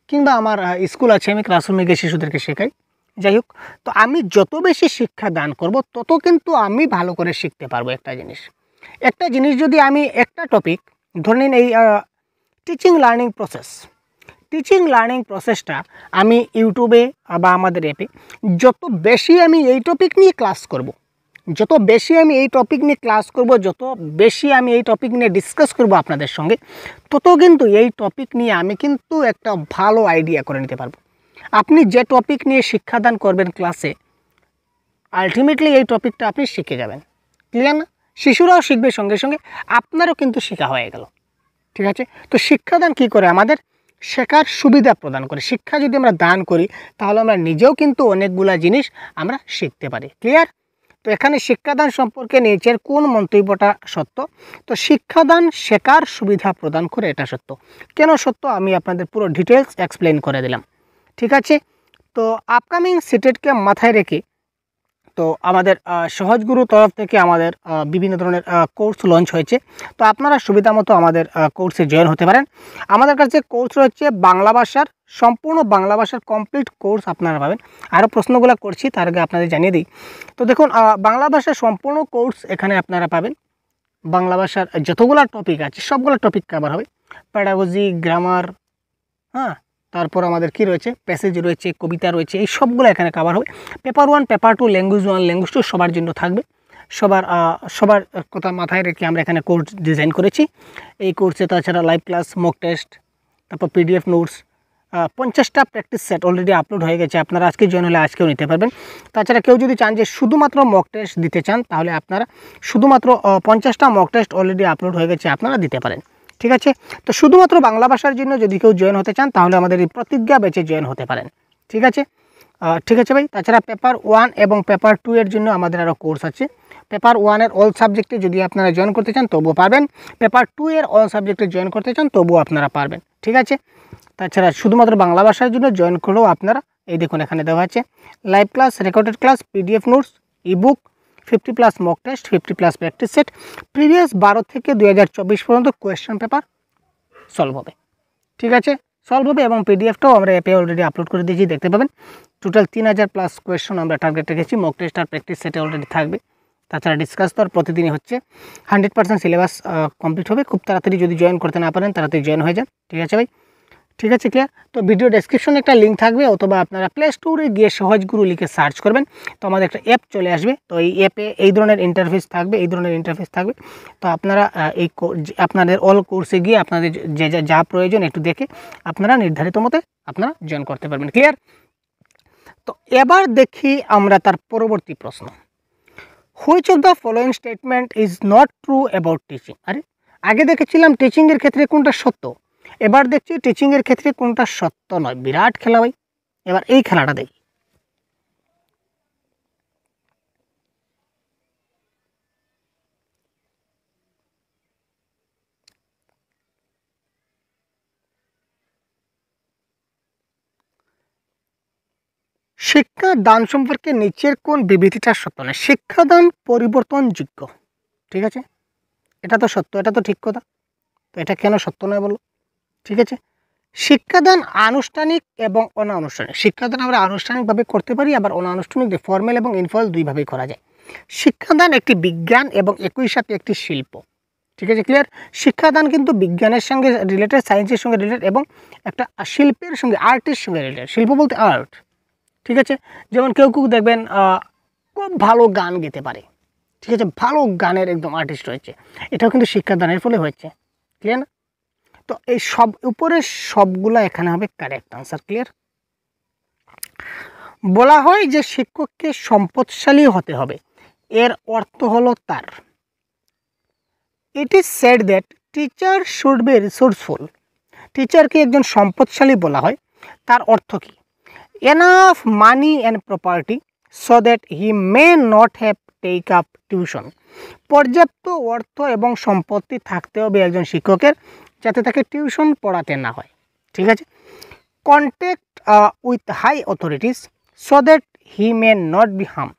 কিংবা আমার স্কুল আছে, আমি ক্লাসরুমে গিয়ে শিশুদেরকে শেখাই, যাই হোক, তো আমি যত বেশি শিক্ষা দান করব তত কিন্তু আমি ভালো করে শিখতে পারবো। একটা জিনিস যদি আমি একটা টপিক ধরে নিন, এই টিচিং লার্নিং প্রসেসটা আমি ইউটিউবে বা আমাদের অ্যাপে যত বেশি আমি এই টপিক নিয়ে ক্লাস করব, যত বেশি আমি এই টপিক নিয়ে ডিসকাস করব আপনাদের সঙ্গে, তত কিন্তু এই টপিক নিয়ে আমি কিন্তু একটা ভালো আইডিয়া করে নিতে পারবো। আপনি যে টপিক নিয়ে শিক্ষাদান করবেন ক্লাসে, আলটিমেটলি এই টপিকটা আপনি শিখে যাবেন। ক্লিয়ার না? শিশুরাও শিখবে, সঙ্গে সঙ্গে আপনারও কিন্তু শেখা হয়ে গেল। ঠিক আছে, তো শিক্ষাদান কি করে? আমাদের শেখার সুবিধা প্রদান করে। শিক্ষা যদি আমরা দান করি, তাহলে আমরা নিজেও কিন্তু অনেকগুলা জিনিস আমরা শিখতে পারি। ক্লিয়ার? তো এখানে শিক্ষাদান সম্পর্কে নিচের কোন মন্তব্যটা সত্য? তো শিক্ষাদান শেখার সুবিধা প্রদান করে, এটা সত্য। কেন সত্য আমি আপনাদের পুরো ডিটেলস এক্সপ্লেন করে দিলাম। ঠিক আছে, তো আপকামিং সিটেটকে মাথায় রেখে তো আমাদের সহজগুরু তরফ থেকে আমাদের বিভিন্ন ধরনের কোর্স লঞ্চ হয়েছে। তো আপনারা সুবিধা মতো আমাদের কোর্সে জয়েন হতে পারেন। আমাদের কাছে কোর্স রয়েছে বাংলা ভাষার, সম্পূর্ণ বাংলা ভাষার কমপ্লিট কোর্স আপনারা পাবেন। আরও প্রশ্নগুলো করছি, তার আগে আপনাদের জানিয়ে দিই। তো দেখুন, বাংলা ভাষার সম্পূর্ণ কোর্স এখানে আপনারা পাবেন। বাংলা ভাষার যতগুলো টপিক আছে সবগুলো টপিক কভার হবে। প্যাডাগজি, গ্রামার, হ্যাঁ, তারপর আমাদের কি রয়েছে, প্যাসেজ রয়েছে, কবিতা রয়েছে, এই সবগুলো এখানে কভার হবে। পেপার 1, পেপার 2, ল্যাঙ্গুয়েজ 1, ল্যাঙ্গুয়েজ 2 সবার জন্য থাকবে। সবার কথা মাথায় রেখে আমরা এখানে কোর্স ডিজাইন করেছি। এই কোর্সে তাছাড়া লাইভ ক্লাস, মক টেস্ট, তারপর পিডিএফ নোটস, 50টা প্র্যাকটিস সেট অলরেডি আপলোড হয়ে গেছে। আপনারা আজকে জয়েন হলে আজকেও নিতে পারবেন। তাছাড়া কেউ যদি চান যে শুধুমাত্র মক টেস্ট দিতে চান, তাহলে আপনারা শুধুমাত্র 50টা মক টেস্ট অলরেডি আপলোড হয়ে গেছে, আপনারা দিতে পারেন। ঠিক আছে, তো শুধুমাত্র বাংলা ভাষার জন্য যদি কেউ জয়েন হতে চান, তাহলে আমাদের এই প্রতিজ্ঞা ব্যাচে জয়েন হতে পারেন। ঠিক আছে, ভাই। তাছাড়া পেপার 1 এবং পেপার 2 এর জন্য আমাদের আরও কোর্স আছে। পেপার 1 এর অল সাবজেক্টে যদি আপনারা জয়েন করতে চান তবুও পারবেন। পেপার 2 এর অল সাবজেক্টে জয়েন করতে চান তবুও আপনারা পারবেন। ঠিক আছে, তাছাড়া শুধুমাত্র বাংলা ভাষার জন্য জয়েন করলেও আপনারা, এই দেখুন এখানে দেওয়া আছে live class, recorded class, PDF notes, ebook, 50+ mock test, 50+ practice set, previous 12 থেকে 2024 পর্যন্ত কোয়েশ্চেন পেপার সলভ হবে। ঠিক আছে, সলভ হবে, এবং পিডিএফটাও আমরা অ্যাপে অলরেডি আপলোড করে দিয়েছি, দেখতে পাবেন। টোটাল 3000+ কোয়েশ্চেন আমরা টার্গেট রেখেছি। মক টেস্ট আর প্র্যাকটিস সেটে অলরেডি থাকবে। তাছাড়া ডিসকাস তো আর প্রতিদিনই হচ্ছে। 100% সিলেবাস কমপ্লিট হবে। খুব তাড়াতাড়ি যদি জয়েন করতে না পারেন, তাড়াতাড়ি জয়েন হয়ে যান। ঠিক আছে ভাই? ঠিক আছে, ক্লিয়ার? তো ভিডিও ডেসক্রিপশনে একটা লিঙ্ক থাকবে, অথবা আপনারা প্লে স্টোরে গিয়ে সহজগুরু লিখে সার্চ করবেন, তো আমাদের একটা অ্যাপ চলে আসবে। তো এই অ্যাপে এই ধরনের ইন্টারফেস থাকবে। তো আপনারা আপনাদের অল কোর্সে গিয়ে আপনাদের যা প্রয়োজন একটু দেখে আপনারা নির্ধারিত মতে আপনারা জয়েন করতে পারবেন। ক্লিয়ার? তো এবার দেখি আমরা তার পরবর্তী প্রশ্ন। Which of the following statement is not true about teaching? আরে, আগে দেখেছিলাম টিচিংয়ের ক্ষেত্রে কোনটা সত্য, এবার দেখছি টিচিংয়ের ক্ষেত্রে কোনটা সত্য নয়। বিরাট খেলা ভাই, এবার এই খেলাটা দেখি। শিক্ষাদান সম্পর্কে নিচের কোন বিবৃতিটা সত্য নয়? শিক্ষাদান পরিবর্তনযোগ্য। ঠিক আছে, এটা তো সত্য, এটা তো ঠিক কথা। তো এটা কেন সত্য নয় বলো? ঠিক আছে, শিক্ষাদান আনুষ্ঠানিক এবং অনানুষ্ঠানিক। শিক্ষাদান আমরা আনুষ্ঠানিকভাবে করতে পারি, আবার অনানুষ্ঠানিক ফর্মাল এবং ইনফর্মাল দুইভাবেই করা যায়। শিক্ষাদান একটি বিজ্ঞান এবং একই সাথে একটি শিল্প। ঠিক আছে, ক্লিয়ার? শিক্ষাদান কিন্তু বিজ্ঞানের সঙ্গে রিলেটেড, সায়েন্সের সঙ্গে রিলেটেড এবং একটা শিল্পের সঙ্গে, আর্টের সঙ্গে রিলেটেড। শিল্প বলতে আর্ট। ঠিক আছে, যেমন কেউ কেউ দেখবেন খুব ভালো গান গেতে পারে, ঠিক আছে, ভালো গানের একদম আর্টিস্ট রয়েছে, এটাও কিন্তু শিক্ষাদানের ফলে হয়েছে। ক্লিয়ার না? তো এই সব উপরের সবগুলো এখানে হবে কারেক্ট আনসার। ক্লিয়ার? বলা হয় যে শিক্ষককে সম্পদশালী হতে হবে, এর অর্থ হলো তার, it is said that teacher should be resourceful. টিচারকে একজন সম্পদশালী বলা হয়, তার অর্থ কি? Enough money and property so that he may not have take up tuition. পর্যাপ্ত অর্থ এবং সম্পত্তি থাকতে হবে একজন শিক্ষকের, যাতে তাকে টিউশন পড়াতে না হয়। ঠিক আছে, contact with high authorities so that he may not be harm.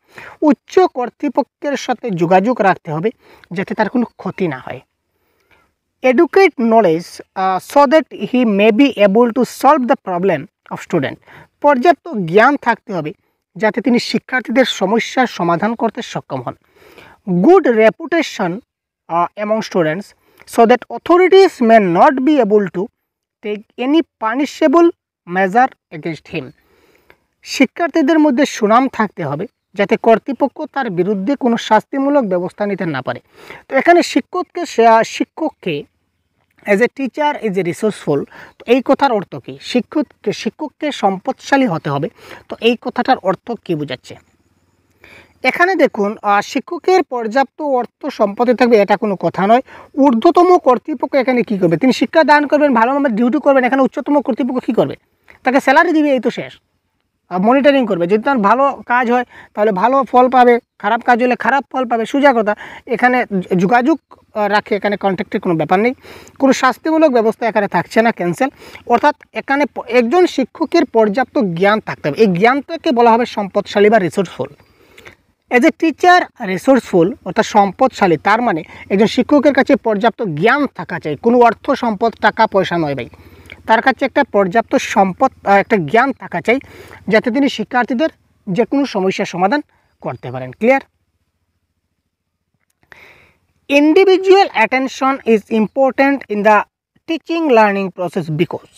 উচ্চ কর্তৃপক্ষের সাথে যোগাযোগ রাখতে হবে, যাতে তার কোনো ক্ষতি না হয়। Educate knowledge so that he may be able to solve the problem of student. পর্যাপ্ত জ্ঞান থাকতে হবে, যাতে তিনি শিক্ষার্থীদের সমস্যার সমাধান করতে সক্ষম হন। Good reputation among students so that authorities may not be able to take any punishable measure against him. শিক্ষার্থীদের মধ্যে সুনাম থাকতে হবে, যাতে কর্তৃপক্ষ তার বিরুদ্ধে কোনো শাস্তিমূলক ব্যবস্থা নিতে না পারে। তো এখানে শিক্ষককে as a teacher is a resourceful, তো এই কথার অর্থ কী? শিক্ষককে সম্পদশালী হতে হবে, তো এই কথাটার অর্থ কী বোঝাচ্ছে? এখানে দেখুন, শিক্ষকের পর্যাপ্ত অর্থ সম্পত্তি থাকবে, এটা কোনো কথা নয়। ঊর্ধ্বতম কর্তৃপক্ষ এখানে কী করবে? তিনি শিক্ষা দান করবেন, ভালোভাবে ডিউটি করবেন। এখানে উচ্চতম কর্তৃপক্ষ কী করবে? তাকে স্যালারি দিবে, এই তো শেষ। মনিটরিং করবে, যদি তার ভালো কাজ হয় তাহলে ভালো ফল পাবে, খারাপ কাজ হলে খারাপ ফল পাবে, সোজা কথা। এখানে যোগাযোগ রাখে, এখানে কন্ট্যাক্টের কোনো ব্যাপার নেই, কোনো শাস্তিমূলক ব্যবস্থা এখানে থাকছে না, ক্যান্সেল। অর্থাৎ এখানে একজন শিক্ষকের পর্যাপ্ত জ্ঞান থাকতে হবে, এই জ্ঞানটাকে বলা হবে সম্পদশালী বা resourceful. As a teacher resourceful অর্থাৎ সম্পদশালী, তার মানে একজন শিক্ষকের কাছে পর্যাপ্ত জ্ঞান থাকা চাই, কোনো অর্থ সম্পদ টাকা পয়সা নয় ভাই, তার কাছে একটা পর্যাপ্ত সম্পদ, একটা জ্ঞান থাকা চাই, যাতে তিনি শিক্ষার্থীদের যে কোনো সমস্যার সমাধান করতে পারেন। Clear? Individual attention is important in the teaching learning process because.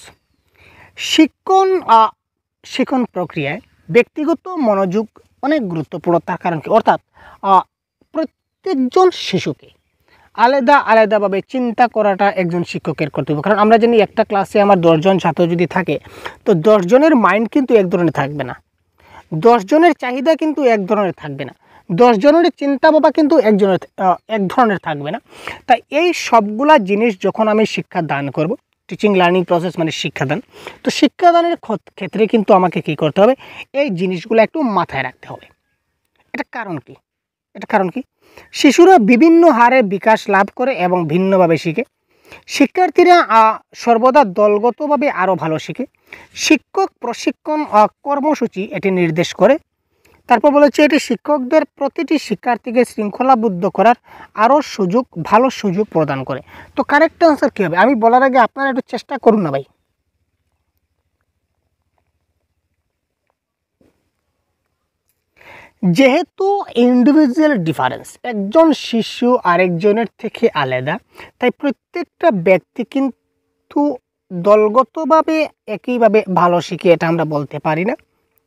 শিক্ষণ প্রক্রিয়ায় ব্যক্তিগত মনোযোগ অনেক গুরুত্বপূর্ণ। তার কারণ কি? অর্থাৎ প্রত্যেকজন শিশুকে আলাদা আলাদাভাবে চিন্তা করাটা একজন শিক্ষকের কর্তব্য। কারণ আমরা জানি একটা ক্লাসে আমার 10 জন ছাত্র যদি থাকে, তো 10 জনের মাইন্ড কিন্তু এক ধরনের থাকবে না, 10 জনের চাহিদা কিন্তু এক ধরনের থাকবে না, 10 জনের চিন্তা ভাবনা কিন্তু এক ধরনের থাকবে না। তাই এই সবগুলা জিনিস যখন আমি শিক্ষা দান করব, টিচিং লার্নিং প্রসেস মানে শিক্ষাদান, তো শিক্ষাদানের ক্ষেত্রে কিন্তু আমাকে কী করতে হবে? এই জিনিসগুলো একটু মাথায় রাখতে হবে। এটা কারণ কি? শিশুরা বিভিন্ন হারে বিকাশ লাভ করে এবং ভিন্নভাবে শিখে। শিক্ষার্থীরা সর্বদা দলগতভাবে আরও ভালো শিখে। শিক্ষক প্রশিক্ষণ কর্মসূচি এটি নির্দেশ করে। তারপর বলেছে এটি শিক্ষকদের প্রতিটি শিক্ষার্থীকে শৃঙ্খলাবদ্ধ করার আরও ভালো সুযোগ প্রদান করে। তো কারেক্ট আনসার কী হবে? আমি বলার আগে আপনারা একটু চেষ্টা করুন না ভাই। যেহেতু ইন্ডিভিজুয়াল ডিফারেন্স, একজন শিশু আরেকজনের থেকে আলাদা, তাই প্রত্যেকটা ব্যক্তি কিন্তু দলগতভাবে একইভাবে ভালো শিখে এটা আমরা বলতে পারি না।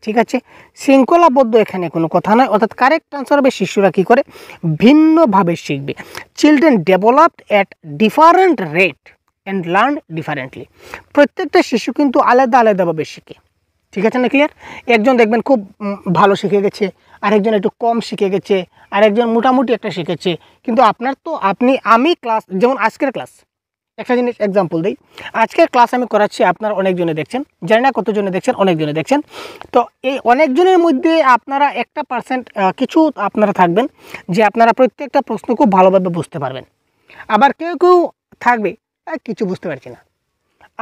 ঠিক আছে, শৃঙ্খলাবদ্ধ এখানে কোনো কথা নয়। অর্থাৎ কারেক্ট আনসার হবে শিশুরা কী করে? ভিন্নভাবে শিখবে। Children developed at different rate and learn differently. প্রত্যেকটা শিশু কিন্তু আলাদা আলাদাভাবে শিখে। ঠিক আছে না? ক্লিয়ার? একজন দেখবেন খুব ভালো শিখে গেছে, আরেকজন একটু কম শিখে গেছে, আরেকজন মোটামুটি একটা শিখেছে। কিন্তু আমি ক্লাস, যেমন আজকের ক্লাস, একটা জিনিস এক্সাম্পল দিই, আজকের ক্লাস আমি করাচ্ছি, আপনারা অনেকজনে দেখছেন, জানি না কতজনে দেখছেন, অনেকজনে দেখছেন। তো এই অনেকজনের মধ্যে আপনারা 1% কিছু আপনারা থাকবেন যে আপনারা প্রত্যেকটা প্রশ্ন খুব ভালোভাবে বুঝতে পারবেন। আবার কেউ থাকবে কিছু বুঝতে পারছি না,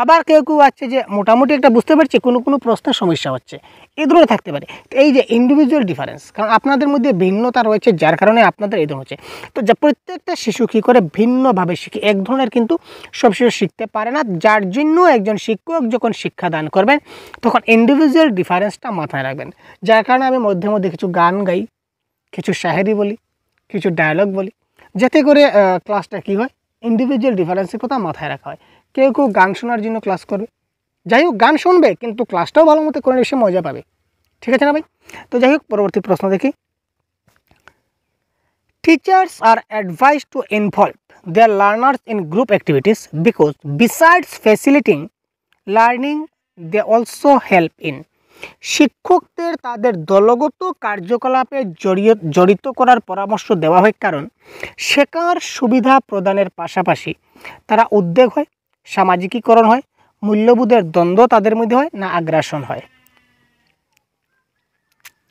আবার কেউ আছে যে মোটামুটি একটা বুঝতে পারছে, কোনো প্রশ্নের সমস্যা হচ্ছে, এই ধরনের থাকতে পারে। তো এই যে ইন্ডিভিজুয়াল ডিফারেন্স, কারণ আপনাদের মধ্যে ভিন্নতা রয়েছে, যার কারণে আপনাদের এই ধরনের হচ্ছে। তো যা প্রত্যেকটা শিশু কী করে ভিন্নভাবে শিখে, এক ধরনের কিন্তু সব শিশু শিখতে পারে না। যার জন্য একজন শিক্ষক যখন শিক্ষা দান করবেন তখন ইন্ডিভিজুয়াল ডিফারেন্সটা মাথায় রাখবেন। যার কারণে আমি মধ্যে মধ্যে কিছু গান গাই, কিছু শায়েরি বলি, কিছু ডায়ালগ বলি, যাতে করে ক্লাসটা কী হয়, ইন্ডিভিজুয়াল ডিফারেন্সের কথা মাথায় রাখা হয়। কেউ কেউ গান শোনার জন্য ক্লাস করবে, যাই হোক গান শুনবে কিন্তু ক্লাসটাও ভালো মতো করে এসে মজা পাবে, ঠিক আছে না ভাই? তো যাই হোক পরবর্তী প্রশ্ন দেখি। Teachers are advise to involve their learners in group activities because besides facilitating learning they also help in. শিক্ষকদের তাদের দলগত কার্যকলাপে জড়িত করার পরামর্শ দেওয়া হয়, কারণ শেখার সুবিধা প্রদানের পাশাপাশি তারা উদ্বেগ হয়, সামাজিকীকরণ হয়, মূল্যবোধের দ্বন্দ্ব তাদের মধ্যে হয়, না আগ্রাসন হয়,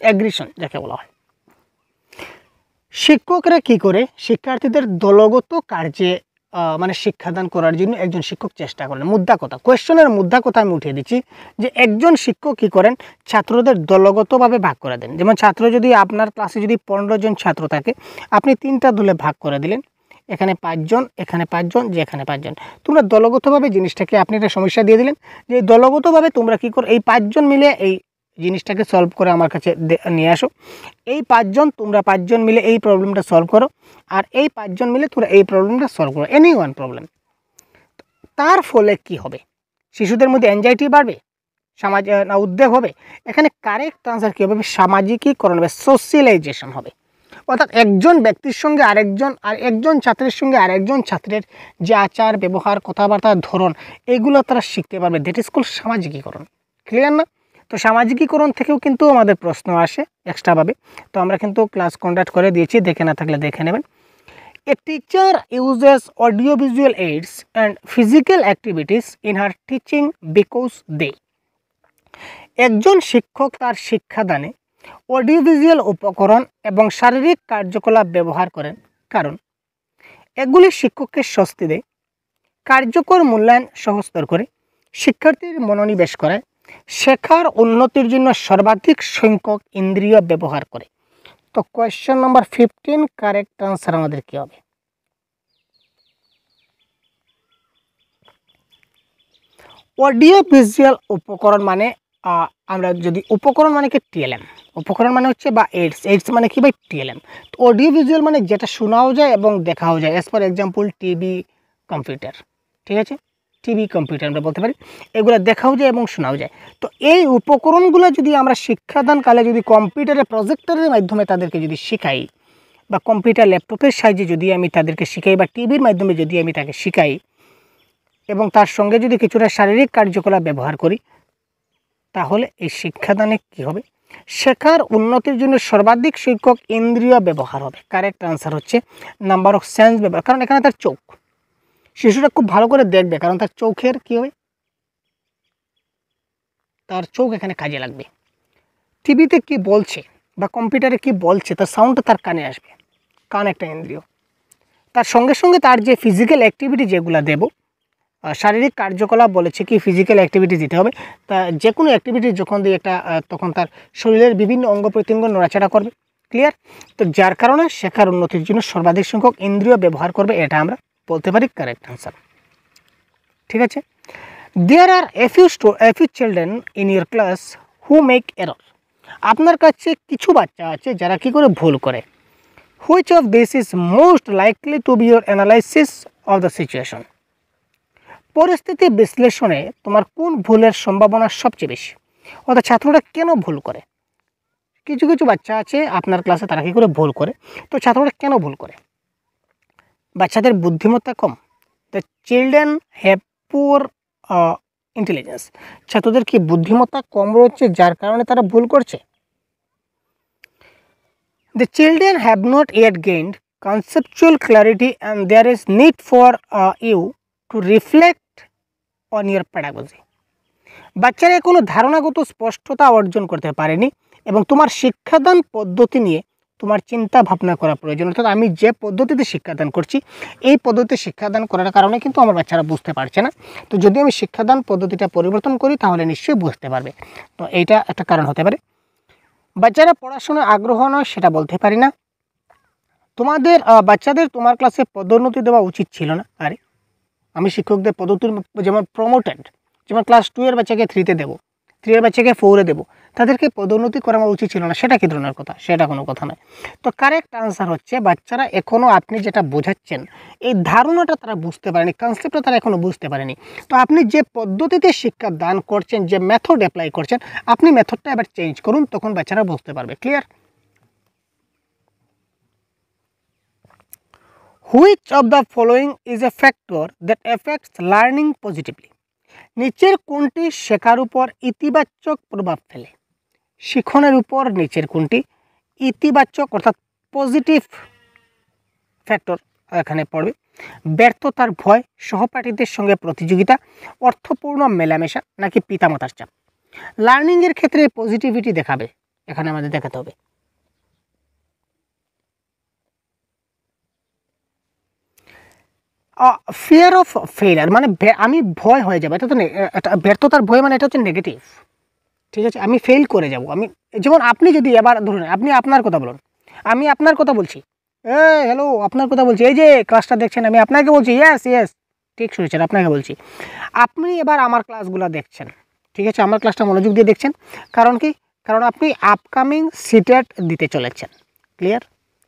অ্যাগ্রেশন যাকে বলা হয়। শিক্ষকরা কি করে শিক্ষার্থীদের দলগত কার্যে মানে শিক্ষাদান করার জন্য একজন শিক্ষক চেষ্টা করেন। মুদ্রা কথা, কোয়েশ্চনের মুদ্রা কথা আমি উঠিয়ে দিচ্ছি যে একজন শিক্ষক কী করেন, ছাত্রদের দলগতভাবে ভাগ করে দেন। যেমন ছাত্র যদি আপনার ক্লাসে যদি 15 জন ছাত্র থাকে, আপনি 3টা দলে ভাগ করে দিলেন, এখানে 5 জন, এখানে 5 জন, যে এখানে 5 জন। তোমরা দলগতভাবে জিনিসটাকে আপনি একটা সমস্যা দিয়ে দিলেন যে দলগতভাবে তোমরা কী করো, এই 5 জন মিলে এই জিনিসটাকে সলভ করে আমার কাছে নিয়ে আসো। এই 5 জন, তোমরা 5 জন মিলে এই প্রবলেমটা সলভ করো, আর এই 5 জন মিলে তোমরা এই প্রবলেমটা সলভ করো, এনি ওয়ান প্রবলেম। তার ফলে কি হবে, শিশুদের মধ্যে অ্যাংজাইটি বাড়বে, না উদ্বেগ হবে। এখানে কারেক্ট আনসার কী হবে, সামাজিকীকরণ হবে, সোশ্যালাইজেশন হবে। অর্থাৎ একজন ব্যক্তির সঙ্গে আরেকজন, আর একজন ছাত্রের সঙ্গে আরেকজন ছাত্রের যে আচার ব্যবহার, কথাবার্তার ধরন, এগুলো তারা শিখতে পারবে। দ্যাট ইজ কল্ড সামাজিকীকরণ। ক্লিয়ার না? তো সামাজিকীকরণ থেকেও কিন্তু আমাদের প্রশ্ন আসে এক্সট্রাভাবে, তো আমরা কিন্তু ক্লাস কন্ডাক্ট করে দিয়েছি, দেখে না থাকলে দেখে নেবেন। A teacher uses audio visual aids and physical activities in her teaching because they. একজন শিক্ষক তার শিক্ষাদানে অডিও ভিজুয়াল উপকরণ এবং শারীরিক কার্যকলাপ ব্যবহার করেন, কারণ এগুলি শিক্ষককে স্বস্তি দেয়, কার্যকর মূল্যায়ন সহজতর করে, শিক্ষার্থীর মনোনিবেশ করায়, শেখার উন্নতির জন্য সর্বাধিক সংখ্যক ইন্দ্রিয় ব্যবহার করে। তো কোয়েশ্চেন নাম্বার 15 কারেক্ট আনসার আমাদের কি হবে? অডিও ভিজুয়াল উপকরণ মানে আমরা যদি উপকরণ মানে কি টিএলএম, উপকরণ মানে হচ্ছে বা এইডস মানে কি ভাই টিএলএম। তো অডিও ভিজুয়াল মানে যেটা শোনাও যায় এবং দেখাও যায়, as for example TV, computer, ঠিক আছে, টিভি কম্পিউটার আমরা বলতে পারি, এগুলো দেখাও যায় এবং শোনাও যায়। তো এই উপকরণগুলো যদি আমরা শিক্ষাদানকালে যদি কম্পিউটারে প্রজেক্টরের মাধ্যমে তাদেরকে যদি শেখাই, বা কম্পিউটার ল্যাপটপের সাহায্যে যদি আমি তাদেরকে শিখাই, বা টিভির মাধ্যমে যদি আমি তাকে শিখাই, এবং তার সঙ্গে যদি কিছুটা শারীরিক কার্যকলাপ ব্যবহার করি, তাহলে এই শিক্ষাদানে কি হবে, শেখার উন্নতির জন্য সর্বাধিক সংখ্যক ইন্দ্রিয় ব্যবহার হবে। কারেক্ট আনসার হচ্ছে নাম্বার অফ সেন্স ব্যবহার, কারণ এখানে তার চোখ, শিশুরা খুব ভালো করে দেখবে, কারণ তার চোখের কী হবে, তার চোখ এখানে কাজে লাগবে। টিভিতে কি বলছে বা কম্পিউটারে কি বলছে তার সাউন্ডটা তার কানে আসবে, কান একটা ইন্দ্রিয়। তার সঙ্গে সঙ্গে তার যে ফিজিক্যাল অ্যাক্টিভিটি যেগুলো দেব, শারীরিক কার্যকলাপ বলেছে কি ফিজিক্যাল অ্যাক্টিভিটি দিতে হবে, তা যে কোনো অ্যাক্টিভিটি যখন দিয়ে একটা তখন তার শরীরের বিভিন্ন অঙ্গ প্রত্যঙ্গ নড়াচড়া করবে। ক্লিয়ার? তো যার কারণে শেখার উন্নতির জন্য সর্বাধিক সংখ্যক ইন্দ্রিয় ব্যবহার করবে, এটা আমরা বলতে পারি কারেক্ট আনসার। ঠিক আছে, there are a few children in your class who make error. আপনার কাছে কিছু বাচ্চা আছে যারা কি করে ভুল করে। Which of this is most likely to B your analysis of the situation. পরিস্থিতি বিশ্লেষণে তোমার কোন ভুলের সম্ভাবনা সবচেয়ে বেশি, অর্থাৎ ছাত্ররা কেন ভুল করে। কিছু কিছু বাচ্চা আছে আপনার ক্লাসে তারা কী করে ভুল করে, তো ছাত্ররা কেন ভুল করে। বাচ্চাদের বুদ্ধিমত্তা কম, the children have poor intelligence. ছাত্রদের কি বুদ্ধিমত্তা কম রয়েছে যার কারণে তারা ভুল করছে। The children have not yet gained conceptual clarity and there is need for you to reflect on your pedagogy. বাচ্চারা কোনো ধারণাগত স্পষ্টতা অর্জন করতে পারেনি এবং তোমার শিক্ষাদান পদ্ধতি নিয়ে তোমার চিন্তা ভাবনা করা প্রয়োজন। অর্থাৎ আমি যে পদ্ধতিতে শিক্ষাদান করছি এই পদ্ধতিতে শিক্ষাদান করার কারণে কিন্তু আমার বাচ্চারা বুঝতে পারছে না। তো যদি আমি শিক্ষাদান পদ্ধতিটা পরিবর্তন করি তাহলে নিশ্চয়ই বুঝতে পারবে। তো এইটা একটা কারণ হতে পারে। বাচ্চারা পড়াশোনায় আগ্রহ নয় সেটা বলতে পারি না। তোমাদের বাচ্চাদের তোমার ক্লাসে পদোন্নতি দেওয়া উচিত ছিল না। আরে আমি শিক্ষকদের পদ্ধতির যেমন প্রমোটেড, যেমন ক্লাস 2 এর বাচ্চাকে 3-তে দেবো, 3 এর বাচ্চাকে 4-এ দেবো, তাদেরকে পদোন্নতি করা আমার উচিত ছিল না, সেটা কি ধরনের কথা? সেটা কোনো কথা নয়। তো কারেক্ট আনসার হচ্ছে বাচ্চারা এখনও আপনি যেটা বোঝাচ্ছেন এই ধারণাটা তারা বুঝতে পারেনি, কনসেপ্টটা তারা এখনও বুঝতে পারেনি। তো আপনি যে পদ্ধতিতে শিক্ষা দান করছেন, যে মেথড অ্যাপ্লাই করছেন, আপনি মেথডটা এবার চেঞ্জ করুন, তখন বাচ্চারা বুঝতে পারবে। Clear? Which of the following is a factor that affects learning positively? নিচের কোনটি শেখার উপর ইতিবাচক প্রভাব ফেলে? শিখনের উপর নিচের কোনটি ইতিবাচক অর্থাৎ পজিটিভ ফ্যাক্টর এখানে পড়বে? ব্যর্থতার ভয়, সহপাঠীদের সঙ্গে প্রতিযোগিতা, অর্থপূর্ণ মেলামেশা, নাকি পিতামাতার চাপ? লার্নিংয়ের ক্ষেত্রে পজিটিভিটি দেখাবে, এখানে আমাদের দেখাতে হবে। ফিয়ার অফ ফেইলার মানে আমি ভয় হয়ে যাবো, এটা তো ব্যর্থতার ভয়, মানে এটা হচ্ছে নেগেটিভ। ঠিক আছে, আমি ফেল করে যাব। আমি যেমন আপনি যদি এবার ধরুন আপনি আপনার কথা বলুন, আমি আপনার কথা বলছি, হ্যালো আপনার কথা বলছি, এই যে ক্লাসটা দেখছেন আমি আপনাকে বলছি, ইয়েস ইয়েস ঠিক শুনেছেন, আপনাকে বলছি। আপনি এবার আমার ক্লাসগুলো দেখছেন, ঠিক আছে, আমার ক্লাসটা মনোযোগ দিয়ে দেখছেন। কারণ কি? কারণ আপনি আপকামিং সিটেট দিতে চলেছেন। ক্লিয়ার?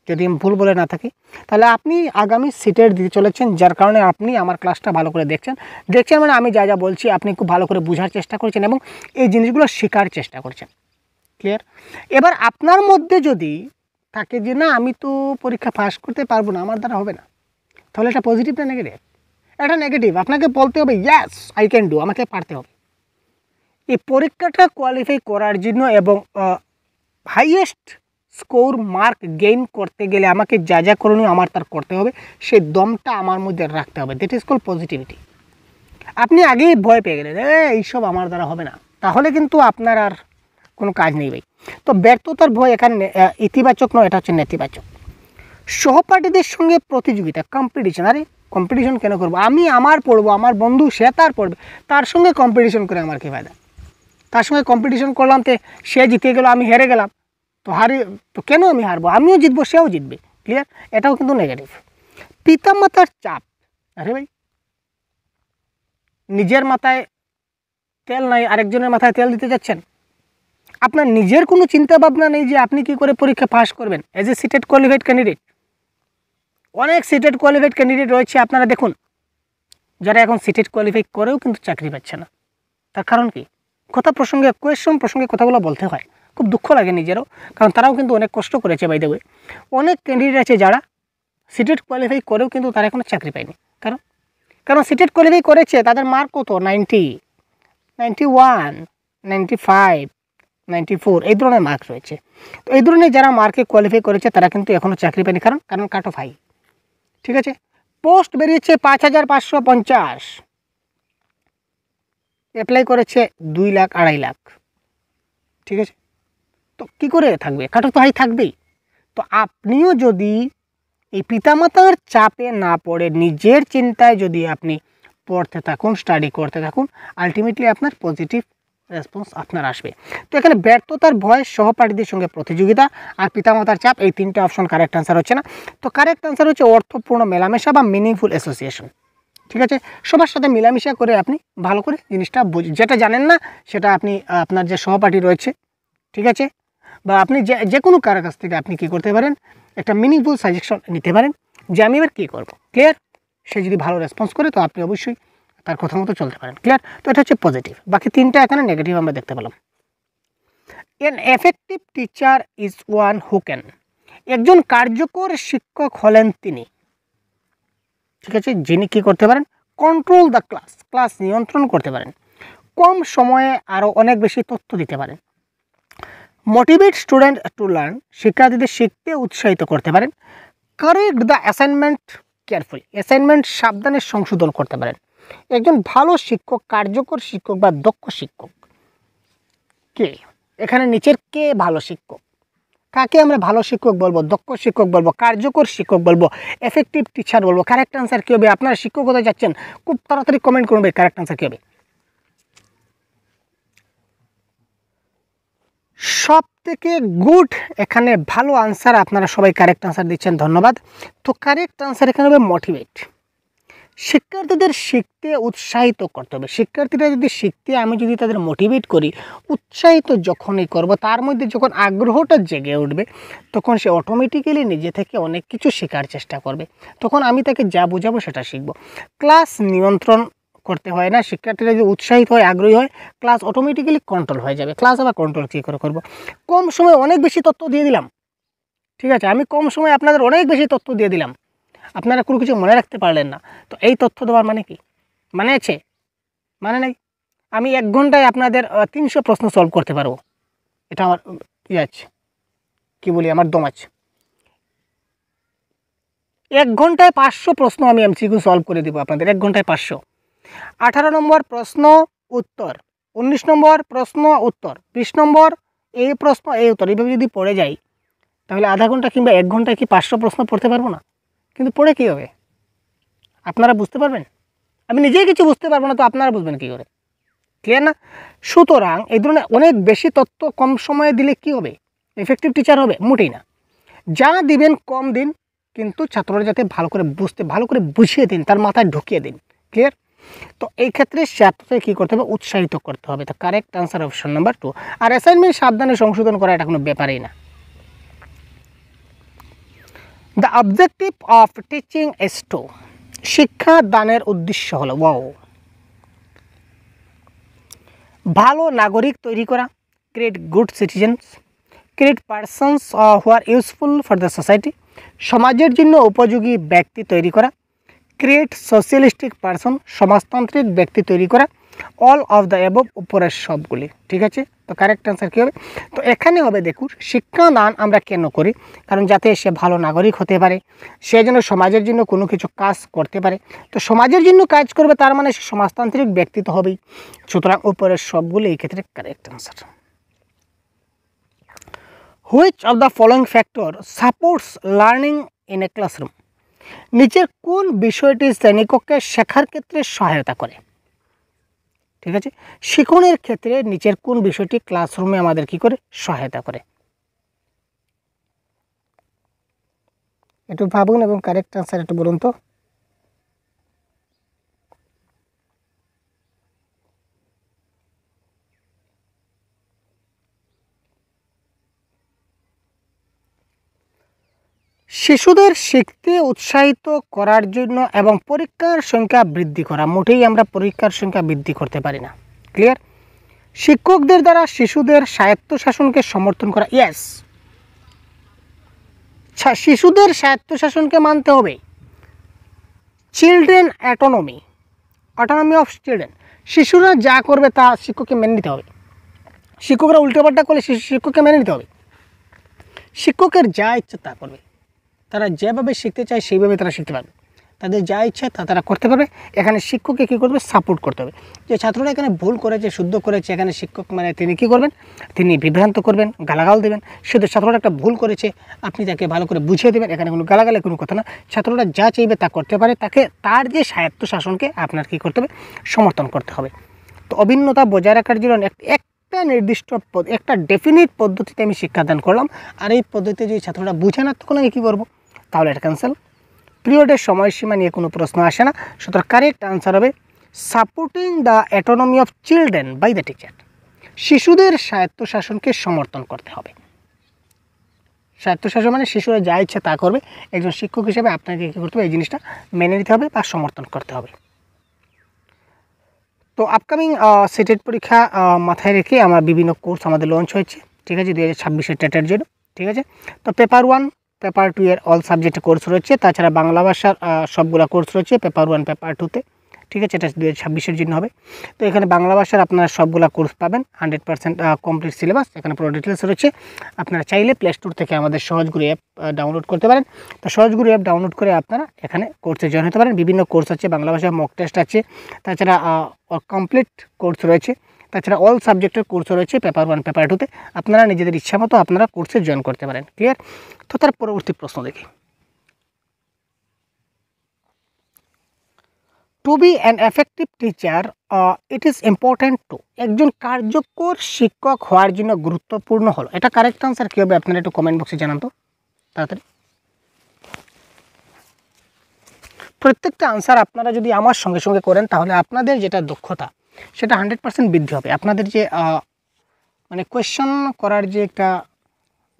যদি আমি ভুল বলে না থাকি, তাহলে আপনি আগামী সিটেট দিতে চলেছেন, যার কারণে আপনি আমার ক্লাসটা ভালো করে দেখছেন মানে আমি যা যা বলছি আপনি খুব ভালো করে বোঝার চেষ্টা করছেন এবং এই জিনিসগুলো শেখার চেষ্টা করছেন। ক্লিয়ার? এবার আপনার মধ্যে যদি থাকে যে না আমি তো পরীক্ষা পাস করতে পারবো না, আমার দ্বারা হবে না, তাহলে এটা পজিটিভ না নেগেটিভ? এটা নেগেটিভ। আপনাকে বলতে হবে ইয়েস আই ক্যান ডু, আমাকে পারতে হবে। এই পরীক্ষাটা কোয়ালিফাই করার জন্য এবং হাইয়েস্ট স্কোর মার্ক গেইন করতে গেলে আমাকে যা যা করণীয় আমার তার করতে হবে, সেই দমটা আমার মধ্যে রাখতে হবে। That is call positivity. আপনি আগেই ভয় পেয়ে গেলেন এইসব আমার দ্বারা হবে না, তাহলে কিন্তু আপনার আর কোনো কাজ নেই ভাই। তো ব্যর্থতার ভয় এখানে ইতিবাচক নয়, এটা হচ্ছে নেতিবাচক। সহপাঠীদের সঙ্গে প্রতিযোগিতা, কম্পিটিশন। আরে কম্পিটিশন কেন করবো? আমি আমার পড়বো, আমার বন্ধু সে তার পড়বে, তার সঙ্গে কম্পিটিশন করে আমার কী ফায়দা? তার সঙ্গে কম্পিটিশন করলাম, তো সে জিতে গেল, আমি হেরে গেলাম, তো কেন আমি হারবো? আমিও জিতবো, সেও জিতবে। ক্লিয়ার? এটাও কিন্তু নেগেটিভ। পিতামাতার চাপ। আরে ভাই, নিজের মাথায় তেল নাই, আরেকজনের মাথায় তেল দিতে যাচ্ছেন। আপনার নিজের কোনো চিন্তা ভাবনা নেই যে আপনি কি করে পরীক্ষা পাস করবেন as a seated qualified candidate. অনেক সিটেড কোয়ালিফাইড ক্যান্ডিডেট রয়েছে, আপনারা দেখুন, যারা এখন সিটেড কোয়ালিফাই করেও কিন্তু চাকরি পাচ্ছে না। তার কারণ কি? কথা প্রসঙ্গে, কোয়েশ্চন প্রসঙ্গে কথাগুলো বলতে হয়, খুব দুঃখ লাগে নিজেরও, কারণ তারাও কিন্তু অনেক কষ্ট করেছে। বাই দ্য ওয়ে, অনেক ক্যান্ডিডেট আছে যারা সিটেড কোয়ালিফাই করেও কিন্তু তারা এখনও চাকরি পায়নি। কারণ সিটেড কোয়ালিফাই করেছে, তাদের মার্ক কত 90, 91, 95, 94 এই ধরনের মার্ক রয়েছে। তো এই ধরনের যারা মার্কে কোয়ালিফাই করেছে তারা কিন্তু এখনও চাকরি পায়নি। কারণ কাট অফ হাই। ঠিক আছে, পোস্ট বেরিয়েছে 5550, অ্যাপ্লাই করেছে 2 লাখ 2.5 লাখ। ঠিক আছে, তো কী করে থাকবে? কাট অফ তো হাই থাকবেই। তো আপনিও যদি এই পিতামাতার চাপে না পড়ে নিজের চিন্তায় যদি আপনি পড়তে থাকুন, স্টাডি করতে থাকুন, আলটিমেটলি আপনার পজিটিভ রেসপন্স আপনার আসবে। তো এখানে ব্যর্থতার ভয়, সহপাঠীদের সঙ্গে প্রতিযোগিতা আর পিতামাতার চাপ, এই 3টে অপশন কারেক্ট আনসার হচ্ছে না। তো কারেক্ট আনসার হচ্ছে অর্থপূর্ণ মেলামেশা বা মিনিংফুল অ্যাসোসিয়েশন। ঠিক আছে, সবার সাথে মেলামেশা করে আপনি ভালো করে জিনিসটা যেটা জানেন না সেটা আপনি আপনার যে সহপাঠী রয়েছে, ঠিক আছে, বা আপনি যে কোনো কারোর কাছ থেকে আপনি কী করতে পারেন, একটা মিনিংফুল সাজেশন নিতে পারেন যে আমি এবার কী করবো। ক্লিয়ার? সে যদি ভালো রেসপন্স করে তো আপনি অবশ্যই তার কথা মতো চলতে পারেন। ক্লিয়ার? তো এটা হচ্ছে পজিটিভ। বাকি 3টা এখানে নেগেটিভ আমরা দেখতে পেলাম। N effective teacher is one who can. একজন কার্যকর শিক্ষক হলেন তিনি, ঠিক আছে, যিনি কী করতে পারেন, কন্ট্রোল দ্য ক্লাস নিয়ন্ত্রণ করতে পারেন, কম সময়ে আরও অনেক বেশি তথ্য দিতে পারেন, মোটিভেট স্টুডেন্ট টু লার্ন, শিক্ষার্থীদের শিখতে উৎসাহিত করতে পারেন, correct the assignment carefully, assignment সাবধানে সংশোধন করতে পারেন। একজন ভালো শিক্ষক, কার্যকর শিক্ষক বা দক্ষ শিক্ষক কে? এখানে নিচের কে ভালো শিক্ষক? কাকে আমরা ভালো শিক্ষক বলবো, দক্ষ শিক্ষক বলবো, কার্যকর শিক্ষক বলবো, এফেক্টিভ টিচার বলবো? কারেক্ট আনসার কী হবে? আপনারা শিক্ষক হতে যাচ্ছেন, খুব তাড়াতাড়ি কমেন্ট করবে কারেক্ট আনসার কী হবে। সব থেকে গুড, এখানে ভালো আনসার, আপনারা সবাই কারেক্ট আনসার দিচ্ছেন, ধন্যবাদ। তো কারেক্ট আনসার এখানে হবে মোটিভেট। শিক্ষার্থীদের শিখতে উৎসাহিত করতে হবে। শিক্ষার্থীরা যদি শিখতে আমি যদি তাদের মোটিভেট করি, উৎসাহিত যখনই করব, তার মধ্যে যখন আগ্রহটা জেগে উঠবে তখন সে অটোমেটিক্যালি নিজে থেকে অনেক কিছু শেখার চেষ্টা করবে। তখন আমি তাকে যা বোঝাবো সেটা শিখব। ক্লাস নিয়ন্ত্রণ করতে হয় না। শিক্ষার্থীরা যদি উৎসাহিত হয়, আগ্রহী হয়, ক্লাস অটোমেটিক্যালি কন্ট্রোল হয়ে যাবে। ক্লাস আবার কন্ট্রোল কী করে করব? কম সময়ে অনেক বেশি তথ্য দিয়ে দিলাম, ঠিক আছে, আমি কম সময়ে আপনাদের অনেক বেশি তথ্য দিয়ে দিলাম, আপনারা কোনো কিছু মনে রাখতে পারলেন না, তো এই তথ্য দেওয়ার মানে কি? মানে আছে? মানে নেই। আমি 1 ঘন্টায় আপনাদের 300 প্রশ্ন সলভ করতে পারবো, এটা আমার আছে, কী বলি, আমার দম আছে। 1 ঘন্টায় 500 প্রশ্ন আমি এমসিকিউ সলভ করে দেবো আপনাদের, 1 ঘন্টায় 500। 18 নম্বর প্রশ্ন উত্তর, 19 নম্বর প্রশ্ন উত্তর, 20 নম্বর এই প্রশ্ন এই উত্তর, এইভাবে যদি পড়ে যাই তাহলে আধা ঘন্টা কিংবা 1 ঘন্টায় কি 500 প্রশ্ন পড়তে পারবো না? কিন্তু পড়ে কী হবে? আপনারা বুঝতে পারবেন? আমি নিজেই কিছু বুঝতে পারবো না, তো আপনারা বুঝবেন কী করে? ক্লিয়ার না? সুতরাং এই ধরনের অনেক বেশি তথ্য কম সময়ে দিলে কি হবে? এফেক্টিভ টিচার হবে? মোটেই না। যা দিবেন কম দিন, কিন্তু ছাত্ররা যাতে ভালো করে ভালো করে বুঝিয়ে দিন, তার মাথায় ঢুকিয়ে দিন। ক্লিয়ার? তো এই ক্ষেত্রে ছাত্রদের কী করতে হবে? উৎসাহিত করতে হবে। তো কারেক্ট আনসার অপশন নাম্বার 2। আর অ্যাসাইনমেন্ট সাবধানে সংশোধন করা এটা কোনো ব্যাপারই না। The objective of teaching is to, শিক্ষা দানের উদ্দেশ্য হলো ভালো নাগরিক তৈরি করা, create good citizens, create persons who are useful for the society, সমাজের জন্য উপযোগী ব্যক্তি তৈরি করা, ক্রিয়েট সোশিয়ালিস্টিক পারসন, সমাজতান্ত্রিক ব্যক্তি তৈরি করা, অল অফ দ্য অ্যাবভ, উপরের সবগুলি। ঠিক আছে? তো কারেক্ট অ্যান্সার কী হবে? তো এখানে হবে, দেখুন, শিক্ষাদান আমরা কেন করি? কারণ যাতে সে ভালো নাগরিক হতে পারে, সে যেন সমাজের জন্য কোনো কিছু কাজ করতে পারে। তো সমাজের জন্য কাজ করবে, তার মানে সে সমাজতান্ত্রিক ব্যক্তি তো হবেই। সুতরাং উপরের সবগুলি এই ক্ষেত্রে correct answer. Which of the following factor supports learning in a classroom, নিচের কোন বিষয়টি শ্রেণীকক্ষে শেখার ক্ষেত্রে সহায়তা করে? ঠিক আছে, শিক্ষণের ক্ষেত্রে নিচের কোন বিষয়টি ক্লাসরুমে আমাদের কি করে সহায়তা করে? একটু ভাবুন এবং কারেক্ট আনসার একটু বলুন তো। শিশুদের শিখতে উৎসাহিত করার জন্য এবং পরীক্ষার সংখ্যা বৃদ্ধি করা। মোটেই আমরা পরীক্ষার সংখ্যা বৃদ্ধি করতে পারি না। ক্লিয়ার? শিক্ষকদের দ্বারা শিশুদের স্বায়ত্তশাসনকে সমর্থন করা। ইয়েস, শিশুদের স্বায়ত্তশাসনকে মানতে হবে। চিলড্রেন অ্যাটোনমি, অটোনমি অফ চিলড্রেন, শিশুরা যা করবে তা শিক্ষককে মেনে নিতে হবে। শিক্ষকরা উল্টোপাল্টা করলে শিক্ষককে মেনে নিতে হবে। শিক্ষকের যা ইচ্ছা তা করবে, তারা যেভাবে শিখতে চায় সেইভাবে তারা শিখতে পারবে, তাদের যা ইচ্ছা তা তারা করতে পারবে। এখানে শিক্ষককে কী করবে? সাপোর্ট করতে হবে। যে ছাত্ররা এখানে ভুল করেছে, শুদ্ধ করেছে, এখানে শিক্ষক মানে তিনি কী করবেন? তিনি বিভ্রান্ত করবেন, গালাগাল দেবেন। শুধু ছাত্ররা একটা ভুল করেছে, আপনি তাকে ভালো করে বুঝিয়ে দেবেন, এখানে কোনো গালাগালের কোনো কথা না। ছাত্ররা যা চাইবে তা করতে পারে, তাকে তার যে স্বায়ত্তশাসনকে আপনার কী করতে হবে? সমর্থন করতে হবে। তো অভিন্নতা বজায় রাখার জন্য একটা নির্দিষ্ট একটা ডেফিনিট পদ্ধতিতে আমি শিক্ষাদান করলাম, আর এই পদ্ধতিতে যদি ছাত্ররা বুঝে না, তখন আমি কী করবো? তাহলে এটা ক্যান্সেল। পিরিয়ডের সময়সীমা নিয়ে কোনো প্রশ্ন আসে না। সুতরাং কারেক্ট আনসার হবে supporting the autonomy of children by the teacher, শিশুদের স্বায়ত্তশাসনকে সমর্থন করতে হবে। স্বায়ত্তশাসন মানে শিশুরা যা ইচ্ছা তা করবে, একজন শিক্ষক হিসেবে আপনাকে কী করতে হবে? এই জিনিসটা মেনে নিতে হবে বা সমর্থন করতে হবে। তো আপকামিং সেটেড পরীক্ষা মাথায় রেখে আমার বিভিন্ন কোর্স আমাদের লঞ্চ হয়েছে। ঠিক আছে, 2026-এর টেটের জন্য। ঠিক আছে, তো পেপার 1, পেপার 2 এর অল সাবজেক্টে কোর্স রয়েছে, তাছাড়া বাংলা ভাষার সবগুলো কোর্স রয়েছে পেপার 1, পেপার 2-তে। ঠিক আছে, এটা 2026-এর জন্য হবে। তো এখানে বাংলা ভাষার আপনারা সবগুলো কোর্স পাবেন, 100% কমপ্লিট সিলেবাস, এখানে পুরো ডিটেলস রয়েছে। আপনারা চাইলে প্লে স্টোর থেকে আমাদের সহজগুরু অ্যাপ ডাউনলোড করতে পারেন। তো সহজগুরু অ্যাপ ডাউনলোড করে আপনারা এখানে কোর্সে জয়েন হতে পারেন। বিভিন্ন কোর্স আছে, বাংলা ভাষার মক টেস্ট আছে, তাছাড়া কমপ্লিট কোর্স রয়েছে, তাছাড়া অল সাবজেক্টের কোর্স রয়েছে পেপার 1, পেপার 2-তে। আপনারা নিজেদের ইচ্ছা মতো আপনারা কোর্সে জয়েন করতে পারেন। ক্লিয়ার? তো তার পরবর্তী প্রশ্ন দেখি। To be an effective teacher it is important to, একজন কার্যকর শিক্ষক হওয়ার জন্য গুরুত্বপূর্ণ হলো। এটা কারেক্ট আনসার কী হবে? আপনারা একটু কমেন্ট বক্সে জানান তো তাড়াতাড়ি। প্রত্যেকটা আনসার আপনারা যদি আমার সঙ্গে সঙ্গে করেন তাহলে আপনাদের যেটা দক্ষতা সেটা 100% বৃদ্ধি হবে। আপনাদের যে মানে কোয়েশ্চন করার যে একটা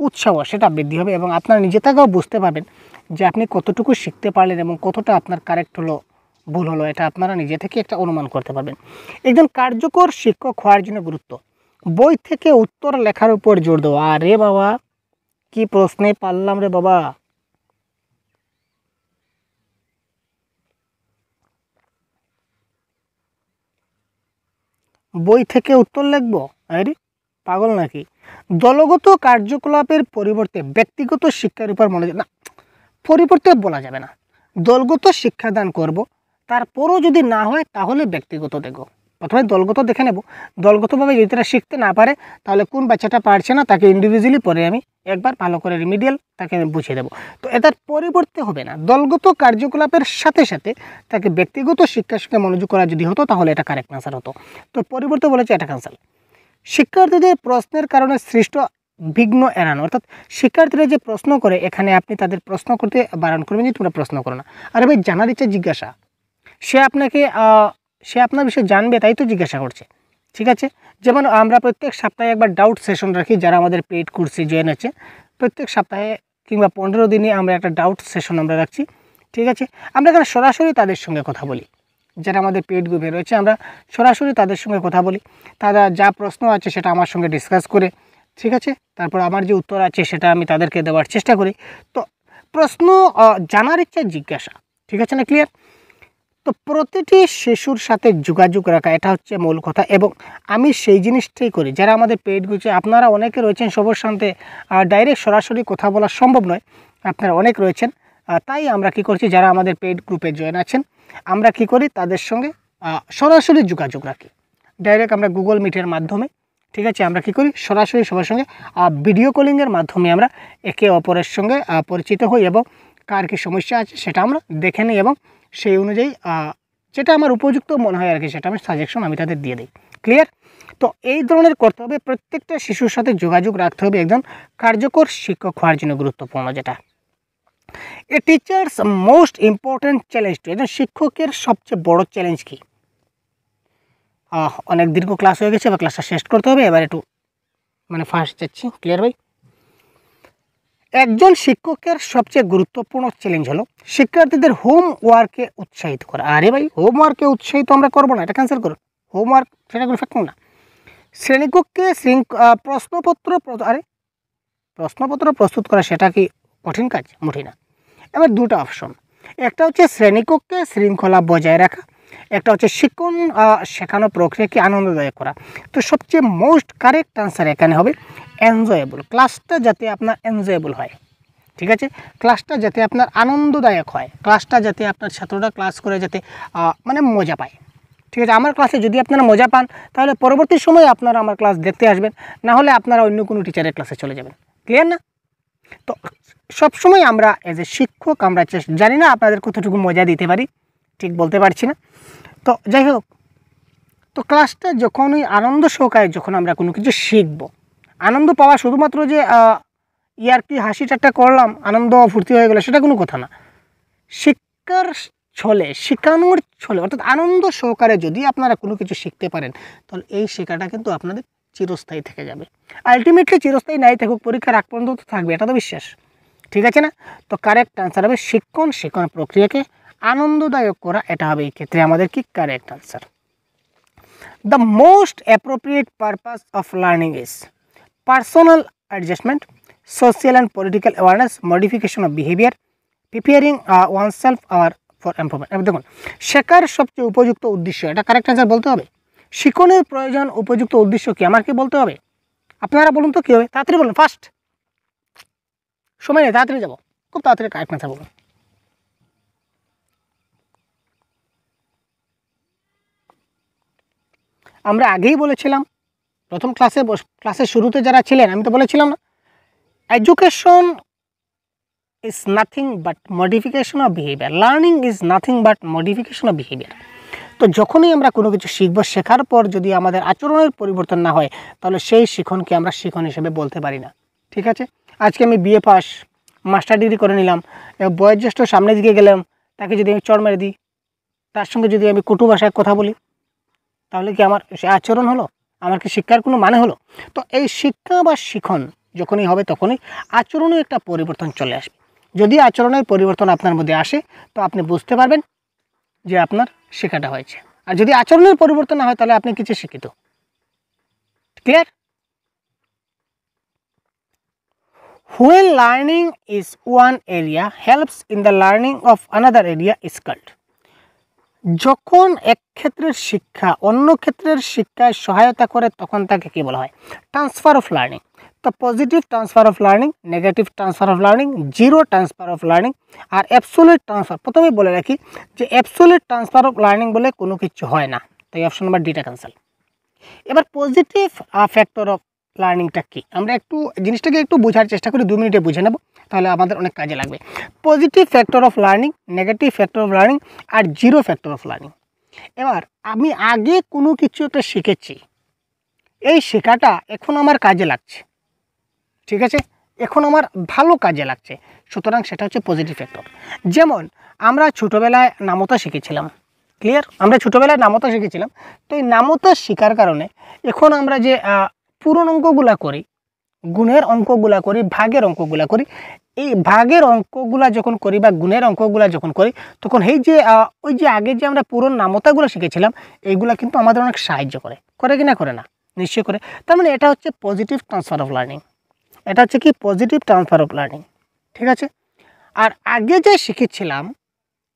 উৎসাহ সেটা বৃদ্ধি হবে এবং আপনারা নিজে থেকেও বুঝতে পারবেন যে আপনি কতটুকু শিখতে পারলেন এবং কতটা আপনার কারেক্ট হলো ভুল হলো, এটা আপনারা নিজে থেকে একটা অনুমান করতে পারবেন। একজন কার্যকর শিক্ষক হওয়ার জন্য গুরুত্ব, বই থেকে উত্তর লেখার উপর জোর দেওয়া। আরে বাবা কি প্রশ্নে পারলাম রে বাবা। বই থেকে উত্তর লিখবো? আরে পাগল নাকি? দলগত কার্যকলাপের পরিবর্তে ব্যক্তিগত শিক্ষার উপর মনোযোগ, না পরিবর্তে বলা যাবে না, দলগত শিক্ষাদান করব, তারপরও যদি না হয় তাহলে ব্যক্তিগত দেখব। প্রথমে দলগত দেখে নেব, দলগতভাবে যদি তারা শিখতে না পারে তাহলে কোন বাচ্চাটা পারছে না তাকে ইন্ডিভিজুয়ালি পরে আমি একবার ভালো করে রিমিডিয়াল তাকে আমি বুঝিয়ে দেবো। তো এটার পরিবর্তে হবে না, দলগত কার্যকলাপের সাথে সাথে তাকে ব্যক্তিগত শিক্ষার সঙ্গে মনোযোগ করা যদি হতো তাহলে এটা কারেক্ট আনসার হতো। তো পরিবর্তে বলেছে এটা ক্যান্সেল। শিক্ষার্থীদের প্রশ্নের কারণে সৃষ্ট বিঘ্ন এড়ানো, অর্থাৎ শিক্ষার্থীরা যে প্রশ্ন করে এখানে আপনি তাদের প্রশ্ন করতে বারণ করবেন যে তোমরা প্রশ্ন করো না। আরে ভাই জানার ইচ্ছা জিজ্ঞাসা, সে আপনার বিষয়ে জানবে তাই তো জিজ্ঞাসা করছে, ঠিক আছে। যেমন আমরা প্রত্যেক সপ্তাহে একবার ডাউট সেশন রাখি, যারা আমাদের পেইড কোর্সে জয়েন আছে প্রত্যেক সপ্তাহে কিংবা 15 দিনে আমরা একটা ডাউট সেশন আমরা রাখছি, ঠিক আছে। আমরা এখানে সরাসরি তাদের সঙ্গে কথা বলি, যারা আমাদের পেইড গ্রুপে রয়েছে আমরা সরাসরি তাদের সঙ্গে কথা বলি, তারা যা প্রশ্ন আছে সেটা আমার সঙ্গে ডিসকাস করে, ঠিক আছে, তারপর আমার যে উত্তর আছে সেটা আমি তাদেরকে দেওয়ার চেষ্টা করি। তো প্রশ্ন জানার ইচ্ছা জিজ্ঞাসা, ঠিক আছে না, ক্লিয়ার? তো প্রতিটি শিশুর সাথে যোগাযোগ রাখা এটা হচ্ছে মূল কথা, এবং আমি সেই জিনিসটাই করি। যারা আমাদের পেইড গ্রুপে আপনারা অনেকে রয়েছেন সবার সাথে ডাইরেক্ট সরাসরি কথা বলা সম্ভব নয়, আপনারা অনেক রয়েছেন, তাই আমরা কি করছি, যারা আমাদের পেইড গ্রুপে জয়েন আছেন আমরা কি করি তাদের সঙ্গে সরাসরি যোগাযোগ রাখি, ডাইরেক্ট আমরা গুগল মিটের মাধ্যমে, ঠিক আছে, আমরা কি করি সরাসরি সবার সঙ্গে ভিডিও কলিংয়ের মাধ্যমে আমরা একে অপরের সঙ্গে পরিচিত হই এবং কার কী সমস্যা আছে সেটা আমরা দেখে নিই এবং সেই অনুযায়ী যেটা আমার উপযুক্ত মনে হয় আর কি সেটা আমি সাজেশন আমি তাদের দিয়ে দিই, ক্লিয়ার? তো এই ধরনের করতে হবে, প্রত্যেকটা শিশুর সাথে যোগাযোগ রাখতে হবে একজন কার্যকর শিক্ষক হওয়ার জন্য গুরুত্বপূর্ণ। যেটা a teachers most important challenge to, একজন শিক্ষকের সবচেয়ে বড় চ্যালেঞ্জ কি? অনেক দীর্ঘ ক্লাস হয়ে গেছে, এবার ক্লাসটা শেষ করতে হবে, এবার একটু মানে ফার্স্ট যাচ্ছি, ক্লিয়ার ভাই? একজন শিক্ষকের সবচেয়ে গুরুত্বপূর্ণ চ্যালেঞ্জ হলো শিক্ষার্থীদের হোমওয়ার্কে উৎসাহিত করা। আরে ভাই হোমওয়ার্কে উৎসাহিত আমরা করবো না, এটা ক্যান্সেল করুন, হোমওয়ার্ক সেটা করে ফেলুন না। শ্রেণীকক্ষে প্রশ্নপত্র প্রস্তুত করা সেটা কি কঠিন কাজ? মোটেই না। এবার দুটো অপশন, একটা হচ্ছে শ্রেণীকক্ষে শৃঙ্খলা বজায় রাখা, একটা হচ্ছে শেখানো প্রক্রিয়াকে আনন্দদায়ক করা। তো সবচেয়ে মোস্ট কারেক্ট আনসার এখানে হবে এনজয়েবল, ক্লাসটা যাতে আপনার এনজয়েবল হয়, ঠিক আছে, ক্লাসটা যাতে আপনার আনন্দদায়ক হয়, ক্লাসটা যাতে আপনার ছাত্ররা ক্লাস করে যাতে মানে মজা পায়, ঠিক আছে। আমার ক্লাসে যদি আপনারা মজা পান তাহলে পরবর্তী সময়ে আপনারা আমার ক্লাস দেখতে আসবেন, না হলে আপনারা অন্য কোনো টিচারের ক্লাসে চলে যাবেন, ক্লিয়ার না? তো সবসময় আমরা এজ এ শিক্ষক আমরা জানি না আপনাদের কতটুকু মজা দিতে পারি, ঠিক বলতে পারছি না। তো যাই হোক, তো ক্লাসটা যখনই আনন্দ সহকারে যখন আমরা কোনো কিছু শিখব, আনন্দ পাওয়া শুধুমাত্র যে ইয়ার কি হাসি ঠাট্টা করলাম আনন্দ ফুর্তি হয়ে গেলো সেটা কোনো কথা না। শিক্ষার ছলে, শেখানোর ছলে, অর্থাৎ আনন্দ সহকারে যদি আপনারা কোনো কিছু শিখতে পারেন তাহলে এই শেখাটা কিন্তু আপনাদের চিরস্থায়ী থেকে যাবে। আলটিমেটলি চিরস্থায়ী নাই থাকুক, পরীক্ষার আগ পর্যন্ত তো থাকবে, এটা তো বিশ্বাস, ঠিক আছে না? তো কারেক্ট আনসার হবে শিক্ষণ প্রক্রিয়াকে আনন্দদায়ক করা, এটা হবে এই ক্ষেত্রে আমাদের কি correct answer. The most appropriate purpose of learning is personal adjustment, social and political awareness, modification of behavior, preparing oneself for improvement। দেখুন শেখার সবচেয়ে উপযুক্ত উদ্দেশ্য, এটা কারেক্ট অ্যান্সার বলতে হবে। শিক্ষণের প্রয়োজন উপযুক্ত উদ্দেশ্য কি আমার কি বলতে হবে? আপনারা বলুন তো কী হবে, তাড়াতাড়ি বলুন, ফার্স্ট সময় নেই, তাড়াতাড়ি যাবো, খুব তাড়াতাড়ি কারেক্ট অ্যান্সার বলুন। আমরা আগেই বলেছিলাম প্রথম ক্লাসের শুরুতে যারা ছিলেন, আমি তো বলেছিলাম না, education is nothing but modification of behavior, learning is nothing but modification of behavior। তো যখনই আমরা কোনো কিছু শিখব, শেখার পর যদি আমাদের আচরণের পরিবর্তন না হয় তাহলে সেই শিক্ষণকে আমরা শিক্ষণ হিসেবে বলতে পারি না, ঠিক আছে। আজকে আমি বিএ পাস, মাস্টার ডিগ্রি করে নিলাম, বয়োজ্যেষ্ঠ সামনের দিকে গেলাম, তাকে যদি আমি চড় মেরে দিই, তার সঙ্গে যদি আমি কটু ভাষায় কথা বলি, তাহলে কি আমার সে আচরণ হলো? আমার কি শিক্ষার কোনো মানে হলো? তো এই শিক্ষা বা শিখন যখনই হবে তখনই আচরণে একটা পরিবর্তন চলে আসবে। যদি আচরণের পরিবর্তন আপনার মধ্যে আসে তো আপনি বুঝতে পারবেন যে আপনার শেখাটা হয়েছে। আর যদি আচরণের পরিবর্তন না হয় তাহলে আপনি কিছু শিক্ষিত। Clear? When learning is one area helps in the learning of another area is called. যখন এক ক্ষেত্রের শিক্ষা অন্য ক্ষেত্রের শিক্ষায় সহায়তা করে তখন তাকে কি বলা হয়? Transfer of learning. তো positive transfer of learning, negative transfer of learning, zero transfer of learning আর অ্যাবসোলিউট ট্রান্সফার। প্রথমেই বলে রাখি যে অ্যাবসোলিউট ট্রান্সফার অফ লার্নিং বলে কোনো কিছু হয় না, তাই অপশন নাম্বার ডিটা ক্যান্সেল। এবার পজিটিভ ফ্যাক্টর অফ লার্নিংটা কি আমরা একটু জিনিসটাকে একটু বোঝার চেষ্টা করি, 2 মিনিটে বুঝে নেব, তাহলে আমাদের অনেক কাজে লাগবে। Positive factor of learning, negative factor of learning আর জিরো ফ্যাক্টর অফ লার্নিং। এবার আমি আগে কোনো কিছু একটা শিখেছি, এই শেখাটা এখন আমার কাজে লাগছে, ঠিক আছে, এখন আমার ভালো কাজে লাগছে, সুতরাং সেটা হচ্ছে পজিটিভ ফ্যাক্টর। যেমন আমরা ছোটোবেলায় নামতা শিখেছিলাম, ক্লিয়ার? আমরা ছোটোবেলায় নামতা শিখেছিলাম, তো এই নামতা শেখার কারণে এখন আমরা যে পূরণ অঙ্কগুলা করি, গুণের অঙ্কগুলা করি, ভাগের অঙ্কগুলা করি, এই ভাগের অঙ্কগুলা যখন করি বা গুণের অঙ্কগুলা যখন করি তখন এই যে ওই যে আগে যে আমরা পুরো নামতাগুলো শিখেছিলাম এইগুলা কিন্তু আমাদের অনেক সাহায্য করে, করে কি না করে না? নিশ্চয়ই করে। তার মানে এটা হচ্ছে পজিটিভ ট্রান্সফার অফ লার্নিং, এটা হচ্ছে কি পজিটিভ ট্রান্সফার অফ লার্নিং, ঠিক আছে। আর আগে যে শিখেছিলাম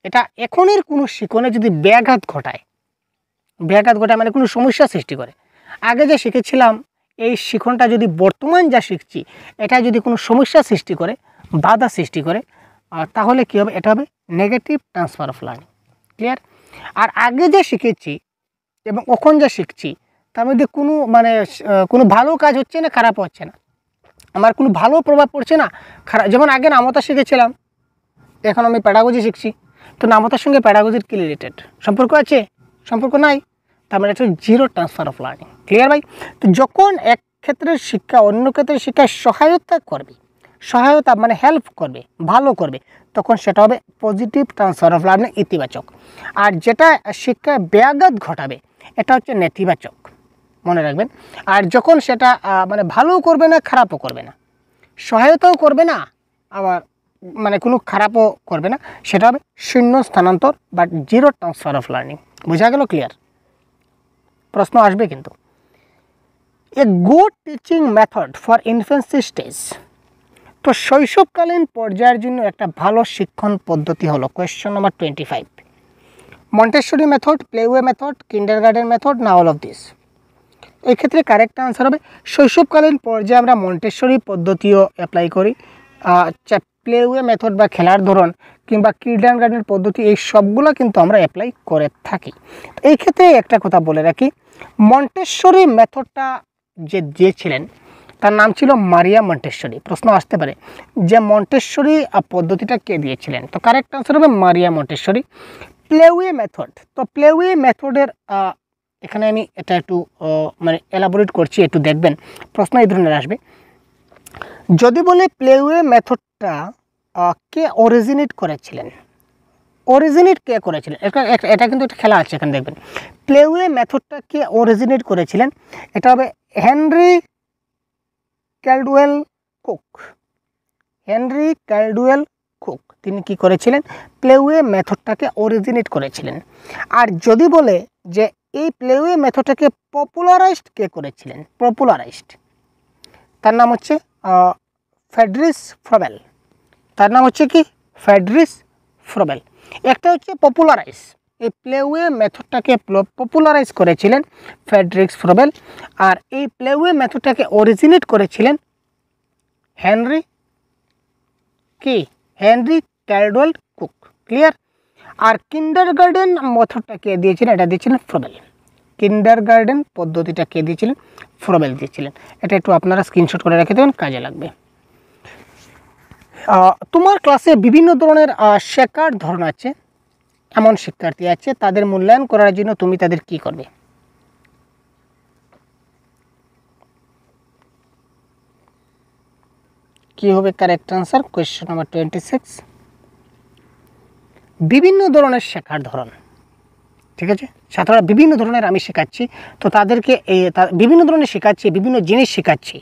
এটা এখনের কোনো শিখনে যদি ব্যাঘাত ঘটায়, ব্যাঘাত ঘটায় মানে কোনো সমস্যা সৃষ্টি করে, আগে যে শিখেছিলাম এই শিখনটা যদি বর্তমান যা শিখছি এটা যদি কোনো সমস্যা সৃষ্টি করে, বাধা সৃষ্টি করে, তাহলে কী হবে? এটা হবে negative transfer of learning, clear? আর আগে যে শিখেছি এবং এখন যা শিখছি তার মধ্যে কোনো মানে কোনো ভালো কাজ হচ্ছে না, খারাপ হচ্ছে না, আমার কোনো ভালো প্রভাব পড়ছে না, খারাপ। যেমন আগে নামতা শিখেছিলাম, এখন আমি প্যাডাগজি শিখছি, তো নামতার সঙ্গে প্যাডাগজির কি রিলেটেড? সম্পর্ক আছে? সম্পর্ক নাই। তার মানে এটা zero transfer of learning, clear ভাই? তো যখন এক ক্ষেত্রের শিক্ষা অন্য ক্ষেত্রের শিক্ষায় সহায়তা করবে, সহায়তা মানে হেল্প করবে, ভালো করবে, তখন সেটা হবে পজিটিভ ট্রান্সফার অফ লার্নিং, ইতিবাচক। আর যেটা শিক্ষায় ব্যাঘাত ঘটাবে এটা হচ্ছে নেতিবাচক, মনে রাখবেন। আর যখন সেটা মানে ভালোও করবে না, খারাপও করবে না, সহায়তাও করবে না, আবার মানে কোনো খারাপও করবে না, সেটা হবে শূন্য স্থানান্তর বা জিরো ট্রান্সফার অফ লার্নিং। বোঝা গেল? ক্লিয়ার? প্রশ্ন আসবে কিন্তু। A good teaching method for infancy stage. তো শৈশবকালীন পর্যায়ের জন্য একটা ভালো শিক্ষণ পদ্ধতি হলো question number 25, Montessori method, playway method, kindergarten method না অল অফ দিস? এই ক্ষেত্রে কারেক্ট আনসার হবে শৈশবকালীন পর্যায়ে আমরা মন্টেসরি পদ্ধতিও অ্যাপ্লাই করি, প্লেওয়ে মেথড বা খেলার ধরন কিংবা কিন্ডারগার্টেন পদ্ধতি, এই সবগুলো কিন্তু আমরা অ্যাপ্লাই করে থাকি। এই ক্ষেত্রে একটা কথা বলে রাখি, মন্টেসরি মেথডটা যে দিয়েছিলেন তার নাম ছিল মারিয়া মন্টেসরি। প্রশ্ন আসতে পারে যে মন্টেসরি পদ্ধতিটা কে দিয়েছিলেন? তো কারেক্ট আনসার হবে মারিয়া মন্টেসরি। প্লেওয়ে মেথড, তো প্লেওয়ে মেথডের এখানে আমি এটা একটু মানে এলাবোরেট করছি, একটু দেখবেন, প্রশ্ন এই ধরনের আসবে। যদি বলে প্লেওয়ে মেথডটা কে অরিজিনেট করেছিলেন, অরিজিনেট কে করেছিলেন, এটা কিন্তু একটা খেলা আছে, এখানে দেখবেন প্লেওয়ে মেথডটা কে অরিজিনেট করেছিলেন, এটা হবে Henry Caldwell cook. Henry Caldwell cook তিনি কি করেছিলেন? প্লেওয়ে মেথডটাকে অরিজিনেট করেছিলেন। আর যদি বলে যে এই প্লেওয়ে মেথডটাকে পপুলারাইজড কে করেছিলেন, পপুলারাইজড, তার নাম হচ্ছে ফ্রেডরিক ফ্রবেল। তার নাম হচ্ছে কি? ফ্রেডরিক ফ্রবেল। একটা হচ্ছে পপুলারাইজ, এই প্লেওয়ে মেথডটাকে পপুলারাইজ করেছিলেন ফ্রেডরিক ফ্রবেল, আর এই প্লেওয়ে মেথডটাকে অরিজিনেট করেছিলেন হেনরি কি? Henry Caldwell Cook, clear? আর কিন্ডারগার্টেন মেথডটা কে দিয়েছিলেন? এটা দিয়েছিলেন ফ্রবেল। কিন্ডারগার্টেন পদ্ধতিটা কে দিয়েছিলেন? ফ্রবেল দিয়েছিলেন। এটা একটু আপনারা স্ক্রিনশট করে রেখে দেবেন, কাজে লাগবে। তোমার ক্লাসে বিভিন্ন ধরনের শেখার ধরন আছে, এমন শিক্ষার্থী আছে, তাদের মূল্যায়ন করার জন্য তুমি তাদের কি করবে? কি হবে কারেক্ট আনসার? Question number 26। বিভিন্ন ধরনের শেখার ধরন, ঠিক আছে। ছাত্ররা বিভিন্ন ধরনের আমি শেখাচ্ছি, তো তাদেরকে বিভিন্ন ধরনের শেখাচ্ছি, বিভিন্ন জিনিস শেখাচ্ছি,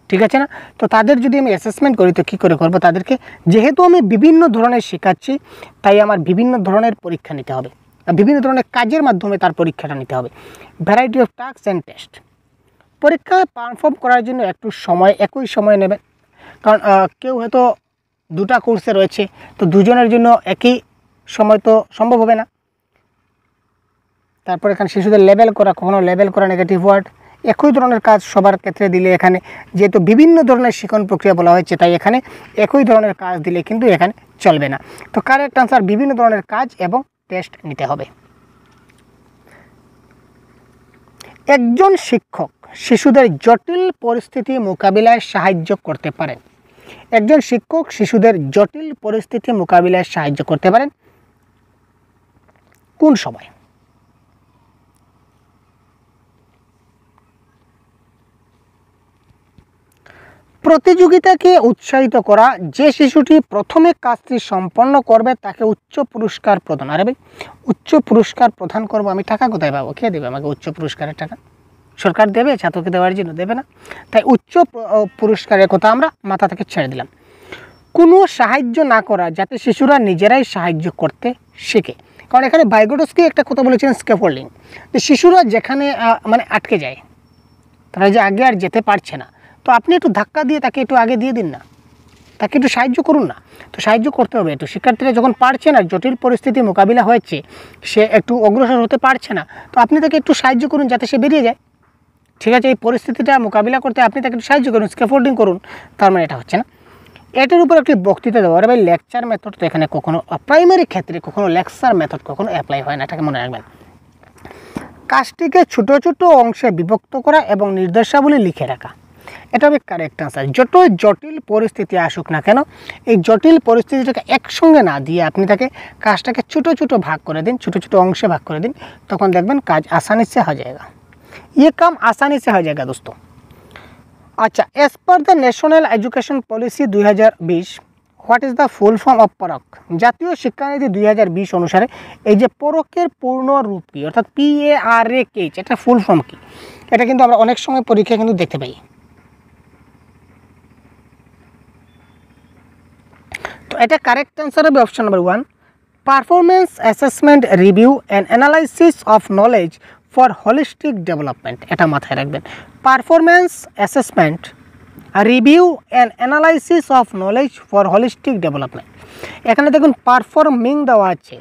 ঠিক আছে না। তো তাদের যদি আমি অ্যাসেসমেন্ট করি তো কী করে করবো, তাদেরকে যেহেতু আমি বিভিন্ন ধরনের শেখাচ্ছি তাই আমার বিভিন্ন ধরনের পরীক্ষা নিতে হবে, বিভিন্ন ধরনের কাজের মাধ্যমে তার পরীক্ষাটা নিতে হবে। Variety of task and test, পরীক্ষায় পারফর্ম করার জন্য একটু সময়, একই সময় নেবে, কারণ কেউ হয়তো দুটা কোর্সে রয়েছে, তো দুজনের জন্য একই সময় তো সম্ভব হবে না। তারপর এখানে শিশুদের লেবেল করা, কখনো লেবেল করা নেগেটিভ ওয়ার্ড, একই ধরনের কাজ সবার ক্ষেত্রে দিলে এখানে যেহেতু বিভিন্ন ধরনের শিক্ষণ প্রক্রিয়া বলা হয়েছে তাই এখানে একই ধরনের কাজ দিলে কিন্তু এখানে চলবে না। তো কারেক্ট আনসার বিভিন্ন ধরনের কাজ এবং টেস্ট নিতে হবে। একজন শিক্ষক শিশুদের জটিল পরিস্থিতি মোকাবিলায় সাহায্য করতে পারেন। একজন শিক্ষক শিশুদের জটিল পরিস্থিতি মোকাবিলায় সাহায্য করতে পারেন কোন সময়? প্রতিযোগিতাকে উৎসাহিত করা, যে শিশুটি প্রথমে কাজটি সম্পন্ন করবে তাকে উচ্চ পুরস্কার প্রদান। আরে ভাই, উচ্চ পুরস্কার প্রদান করবো আমি, টাকা কোথায় পাবো? কে দেবে আমাকে উচ্চ পুরস্কারের টাকা? সরকার দেবে ছাত্রকে দেওয়ার জন্য? দেবে না। তাই উচ্চ পুরস্কারের কথা আমরা মাথা থেকে ছেড়ে দিলাম। কোনো সাহায্য না করা, যাতে শিশুরা নিজেরাই সাহায্য করতে শেখে। কারণ এখানে ভাইগোটস্কি একটা কথা বলেছিলেন, স্ক্যাফোল্ডিং, যে শিশুরা যেখানে মানে আটকে যায়, তারা যে আগে আর যেতে পারছে না, তো আপনি একটু ধাক্কা দিয়ে তাকে একটু আগে দিয়ে দিন না, তাকে একটু সাহায্য করুন না। তো সাহায্য করতে হবে একটু। শিক্ষার্থীরা যখন পারছে না, জটিল পরিস্থিতি মোকাবিলা হয়েছে, সে একটু অগ্রসর হতে পারছে না, তো আপনি তাকে একটু সাহায্য করুন যাতে সে বেরিয়ে যায়, ঠিক আছে। এই পরিস্থিতিটা মোকাবিলা করতে আপনি তাকে একটু সাহায্য করুন, স্ক্যাফোল্ডিং করুন। তার মানে এটা হচ্ছে না। এটার উপর একটি বক্তৃতা দেওয়া। আর ভাই লেকচার মেথড তো এখানে কখনো প্রাইমারি ক্ষেত্রে কখনো লেকচার মেথড কখনো অ্যাপ্লাই হয় না, এটাকে মনে রাখবেন। কাজটিকে ছোট ছোট অংশে বিভক্ত করা এবং নির্দেশাবলী লিখে রাখা, এটা হবে কারেক্ট আনসার। যত জটিল পরিস্থিতি আসুক না কেন, এই জটিল পরিস্থিতিটাকে একসঙ্গে না দিয়ে আপনি তাকে কাজটাকে ছোট ছোট ভাগ করে দিন, ছোট ছোট অংশে ভাগ করে দিন, তখন দেখবেন কাজ आसानी से हो जाएगा, ये काम आसानी से हो जाएगा दोस्तों। अच्छा, as per the national education policy 2020 what is the full form of Parakh? জাতীয় শিক্ষানীতি 2020 অনুসারে এই যে পরকের পূর্ণ রূপ কী, অর্থাৎ PARK, এটা ফুল ফর্ম কী? এটা কিন্তু আমরা অনেক সময় পরীক্ষায় কিন্তু দেখতে পাই। তো এটা কারেক্ট আনসার হবে option number 1, performance assessment review and analysis of knowledge for holistic development. এটা মাথায় রাখবেন, performance assessment review and analysis of knowledge for holistic development. এখানে দেখুন পারফর্মিং দেওয়া আছে,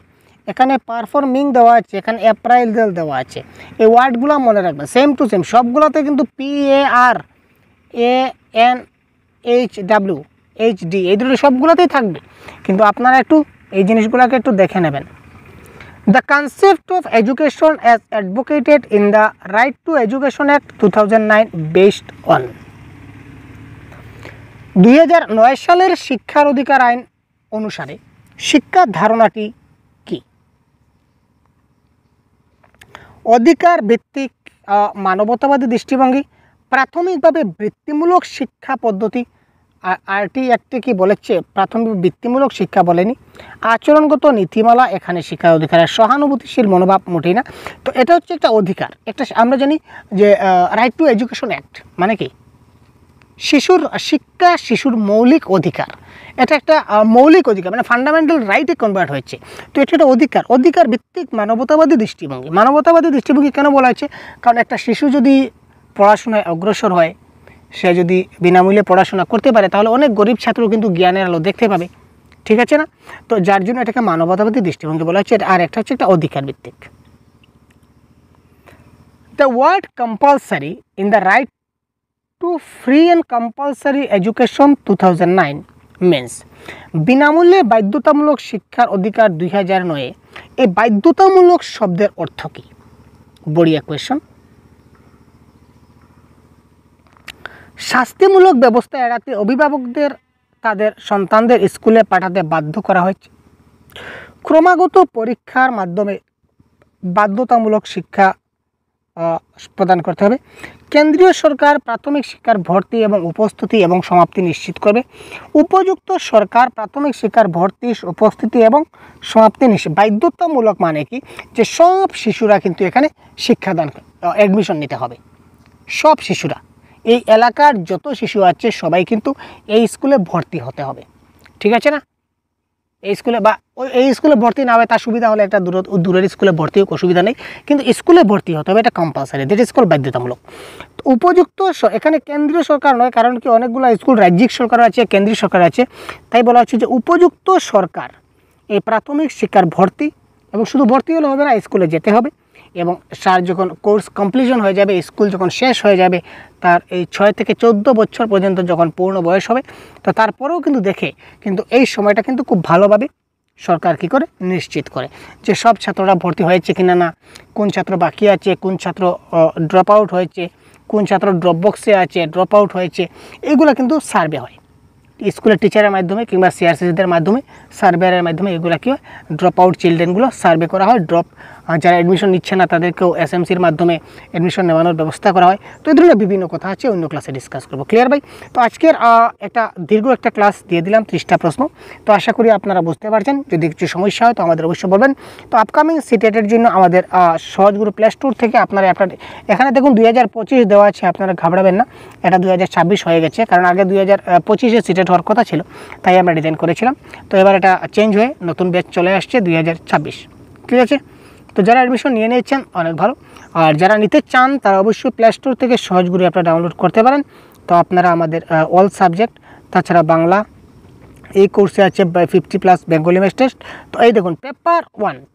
এখানে পারফর্মিং দেওয়া আছে, এখানে অ্যাপ্রাইজাল দেওয়া আছে। এই ওয়ার্ডগুলো মনে রাখবেন, সেম টু সেম সবগুলোতে কিন্তু PARANHWHD এই দুটো সবগুলোতেই থাকবে, কিন্তু আপনারা একটু এই জিনিসগুলোকে একটু দেখে নেবেন। The concept of education as advocated in the right two education act 2009 based on. 2009 সালের শিক্ষার অধিকার আইন অনুসারে শিক্ষার ধারণাটি কি? অধিকার ভিত্তিক মানবতাবাদী দৃষ্টিভঙ্গি, প্রাথমিকভাবে বৃত্তিমূলক শিক্ষা পদ্ধতি, আরটি একটি কি বলেছে, প্রাথমিক বৃত্তিমূলক শিক্ষা বলেনি, আচরণগত নীতিমালা, এখানে শিক্ষার অধিকারের সহানুভূতিশীল মনোভাব মোটেই না। তো এটা হচ্ছে একটা অধিকার, একটা আমরা জানি যে রাইট টু এডুকেশন অ্যাক্ট মানে কি, শিশুর শিক্ষা শিশুর মৌলিক অধিকার, এটা একটা মৌলিক অধিকার মানে ফান্ডামেন্টাল রাইটে কনভার্ট হয়েছে। তো এটা একটা অধিকার, অধিকার ভিত্তিক মানবতাবাদী দৃষ্টিভঙ্গি। মানবতাবাদী দৃষ্টিভঙ্গি কেন বলা হয়েছে? কারণ একটা শিশু যদি পড়াশোনায় অগ্রসর হয়, সে যদি বিনামূল্যে পড়াশোনা করতে পারে, তাহলে অনেক গরিব ছাত্র কিন্তু জ্ঞানের আলো দেখতে পাবে, ঠিক আছে না। তো যার জন্য এটাকে মানবতাবাদী দৃষ্টিভঙ্গি বলা হচ্ছে। আর একটা হচ্ছে একটা অধিকার ভিত্তিক। The word compulsory in the right to free and compulsory education 2009 means, বিনামূল্যে বাধ্যতামূলক শিক্ষার অধিকার 2009। এই বাধ্যতামূলক শব্দের অর্থ কী? বড়িয়া কোয়েশন। শাস্তিমূলক ব্যবস্থা এড়াতে অভিভাবকদের তাদের সন্তানদের স্কুলে পাঠাতে বাধ্য করা হয়েছে। ক্রমাগত পরীক্ষার মাধ্যমে বাধ্যতামূলক শিক্ষা প্রদান করতে হবে। কেন্দ্রীয় সরকার প্রাথমিক শিক্ষার ভর্তি এবং উপস্থিতি এবং সমাপ্তি নিশ্চিত করবে। উপযুক্ত সরকার প্রাথমিক শিক্ষার ভর্তি, উপস্থিতি এবং সমাপ্তি নিশ্চিত। বাধ্যতামূলক মানে কি, যে সব শিশুরা কিন্তু এখানে শিক্ষাদান অ্যাডমিশন নিতে হবে। সব শিশুরা, এই এলাকার যত শিশু আছে সবাই কিন্তু এই স্কুলে ভর্তি হতে হবে, ঠিক আছে না? এই স্কুলে বা এই স্কুলে ভর্তি না হবে তার সুবিধা হলে একটা দূরের স্কুলে ভর্তি হোক, অসুবিধা নেই, কিন্তু স্কুলে ভর্তি হতে হবে, এটা কম্পালসারি, দ্যাট স্কুল বাধ্যতামূলক। উপযুক্ত, এখানে কেন্দ্রীয় সরকার নয়, কারণ কি অনেকগুলো স্কুল রাজ্যিক সরকার আছে, কেন্দ্রীয় সরকার আছে, তাই বলা হচ্ছে যে উপযুক্ত সরকার এই প্রাথমিক শিক্ষার ভর্তি, এবং শুধু ভর্তি হলে হবে না, স্কুলে যেতে হবে, এবং স্যার যখন কোর্স কমপ্লিশন হয়ে যাবে, স্কুল যখন শেষ হয়ে যাবে, তার এই 6 থেকে 14 বছর পর্যন্ত যখন পূর্ণ বয়স হবে, তো তারপরেও কিন্তু দেখে কিন্তু এই সময়টা কিন্তু খুব ভালোভাবে সরকার কী করে নিশ্চিত করে যে সব ছাত্ররা ভর্তি হয়েছে কিনা, না কোন ছাত্র বাকি আছে, কোন ছাত্র ড্রপ আউট হয়েছে, কোন ছাত্র ড্রপ বক্সে আছে, ড্রপ আউট হয়েছে, এগুলো কিন্তু সার্ভে হয় স্কুলের টিচারের মাধ্যমে কিংবা সিআরসিদের মাধ্যমে, সার্ভেয়ারের মাধ্যমে এগুলো কী হয়, ড্রপ আউট চিলড্রেনগুলো সার্ভে করা হয়। যারা অ্যাডমিশন নিচ্ছে না তাদেরকেও এসএমসির মাধ্যমে অ্যাডমিশন নেওয়ানোর ব্যবস্থা করা হয়। তো এই ধরনের বিভিন্ন কথা আছে, অন্য ক্লাসে ডিসকাস করবো। ক্লিয়ার ভাই? তো আজকের একটা দীর্ঘ একটা ক্লাস দিয়ে দিলাম, 30টা প্রশ্ন। তো আশা করি আপনারা বুঝতে পারছেন। যদি কিছু সমস্যা হয় তো আমাদের অবশ্যই বলবেন। তো আপকামিং সিটেটের জন্য আমাদের সহজগুরু প্লে স্টোর থেকে আপনারা এখানে দেখুন 2025 দেওয়া আছে, আপনারা ঘাবড়াবেন না, এটা 2026 হয়ে গেছে, কারণ আগে 2025-এ সিটেট হওয়ার কথা ছিল, তাই আমরা ডিজাইন করেছিলাম। তো এবার এটা চেঞ্জ হয়ে নতুন ব্যাচ চলে আসছে 2026, ঠিক আছে? তো যারা অ্যাডমিশন নিয়ে নিয়েছেন অনেক ভালো, আর যারা নিতে চান তারা অবশ্যই প্লে স্টোর থেকে সহজগুরু আপনারা ডাউনলোড করতে পারেন। তো আপনারা আমাদের অল সাবজেক্ট, তাছাড়া বাংলা, এই কোর্সে আছে 50+ বেঙ্গলি ম্যাথ টেস্ট। তো এই দেখুন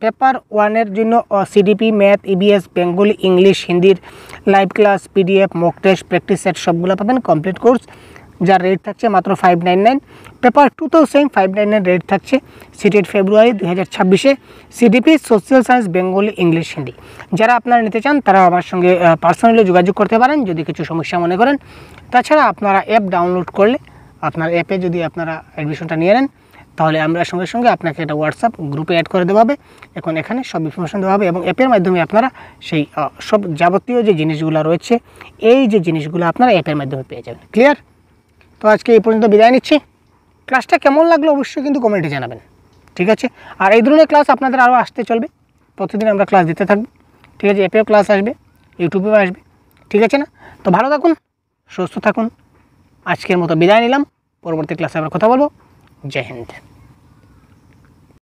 পেপার ওয়ানের জন্য CDP, math, EVS, Bengali, English, হিন্দির live class, PDF, mock test, practice set সবগুলো পাবেন কমপ্লিট কোর্স, যার রেট থাকছে মাত্র 599। পেপার 2তেও সেম 599 রেট থাকছে। সিটেট ফেব্রুয়ারি 2026-এ, CDP, social science, Bengali, English, Hindi. যারা আপনারা নিতে চান তারা আমার সঙ্গে পার্সোনালি যোগাযোগ করতে পারেন যদি কিছু সমস্যা মনে করেন। তাছাড়া আপনারা অ্যাপ ডাউনলোড করলে, আপনার অ্যাপে যদি আপনারা অ্যাডমিশনটা নিয়ে নেন, তাহলে আমরা সঙ্গে সঙ্গে আপনাকে একটা হোয়াটসঅ্যাপ গ্রুপে অ্যাড করে দেওয়া হবে। এখন এখানে সব ইনফরমেশন দেওয়া হবে, এবং অ্যাপের মাধ্যমে আপনারা সেই সব যাবতীয় যে জিনিসগুলো রয়েছে, এই যে জিনিসগুলো আপনারা অ্যাপের মাধ্যমে পেয়ে যাবেন। ক্লিয়ার? তো আজকে এই পর্যন্ত বিদায় নিচ্ছি। ক্লাসটা কেমন লাগলো অবশ্যই কিন্তু কমেন্টে জানাবেন, ঠিক আছে? আর এই ধরনের ক্লাস আপনাদের আরও আসতে চলবে, প্রতিদিন আমরা ক্লাস দিতে থাকবো, ঠিক আছে? অ্যাপেও ক্লাস আসবে, ইউটিউবেও আসবে, ঠিক আছে না? তো ভালো থাকুন, সুস্থ থাকুন। আজকের মতো বিদায় নিলাম, পরবর্তী ক্লাসে আমরা কথা বলবো। জয় হিন্দ।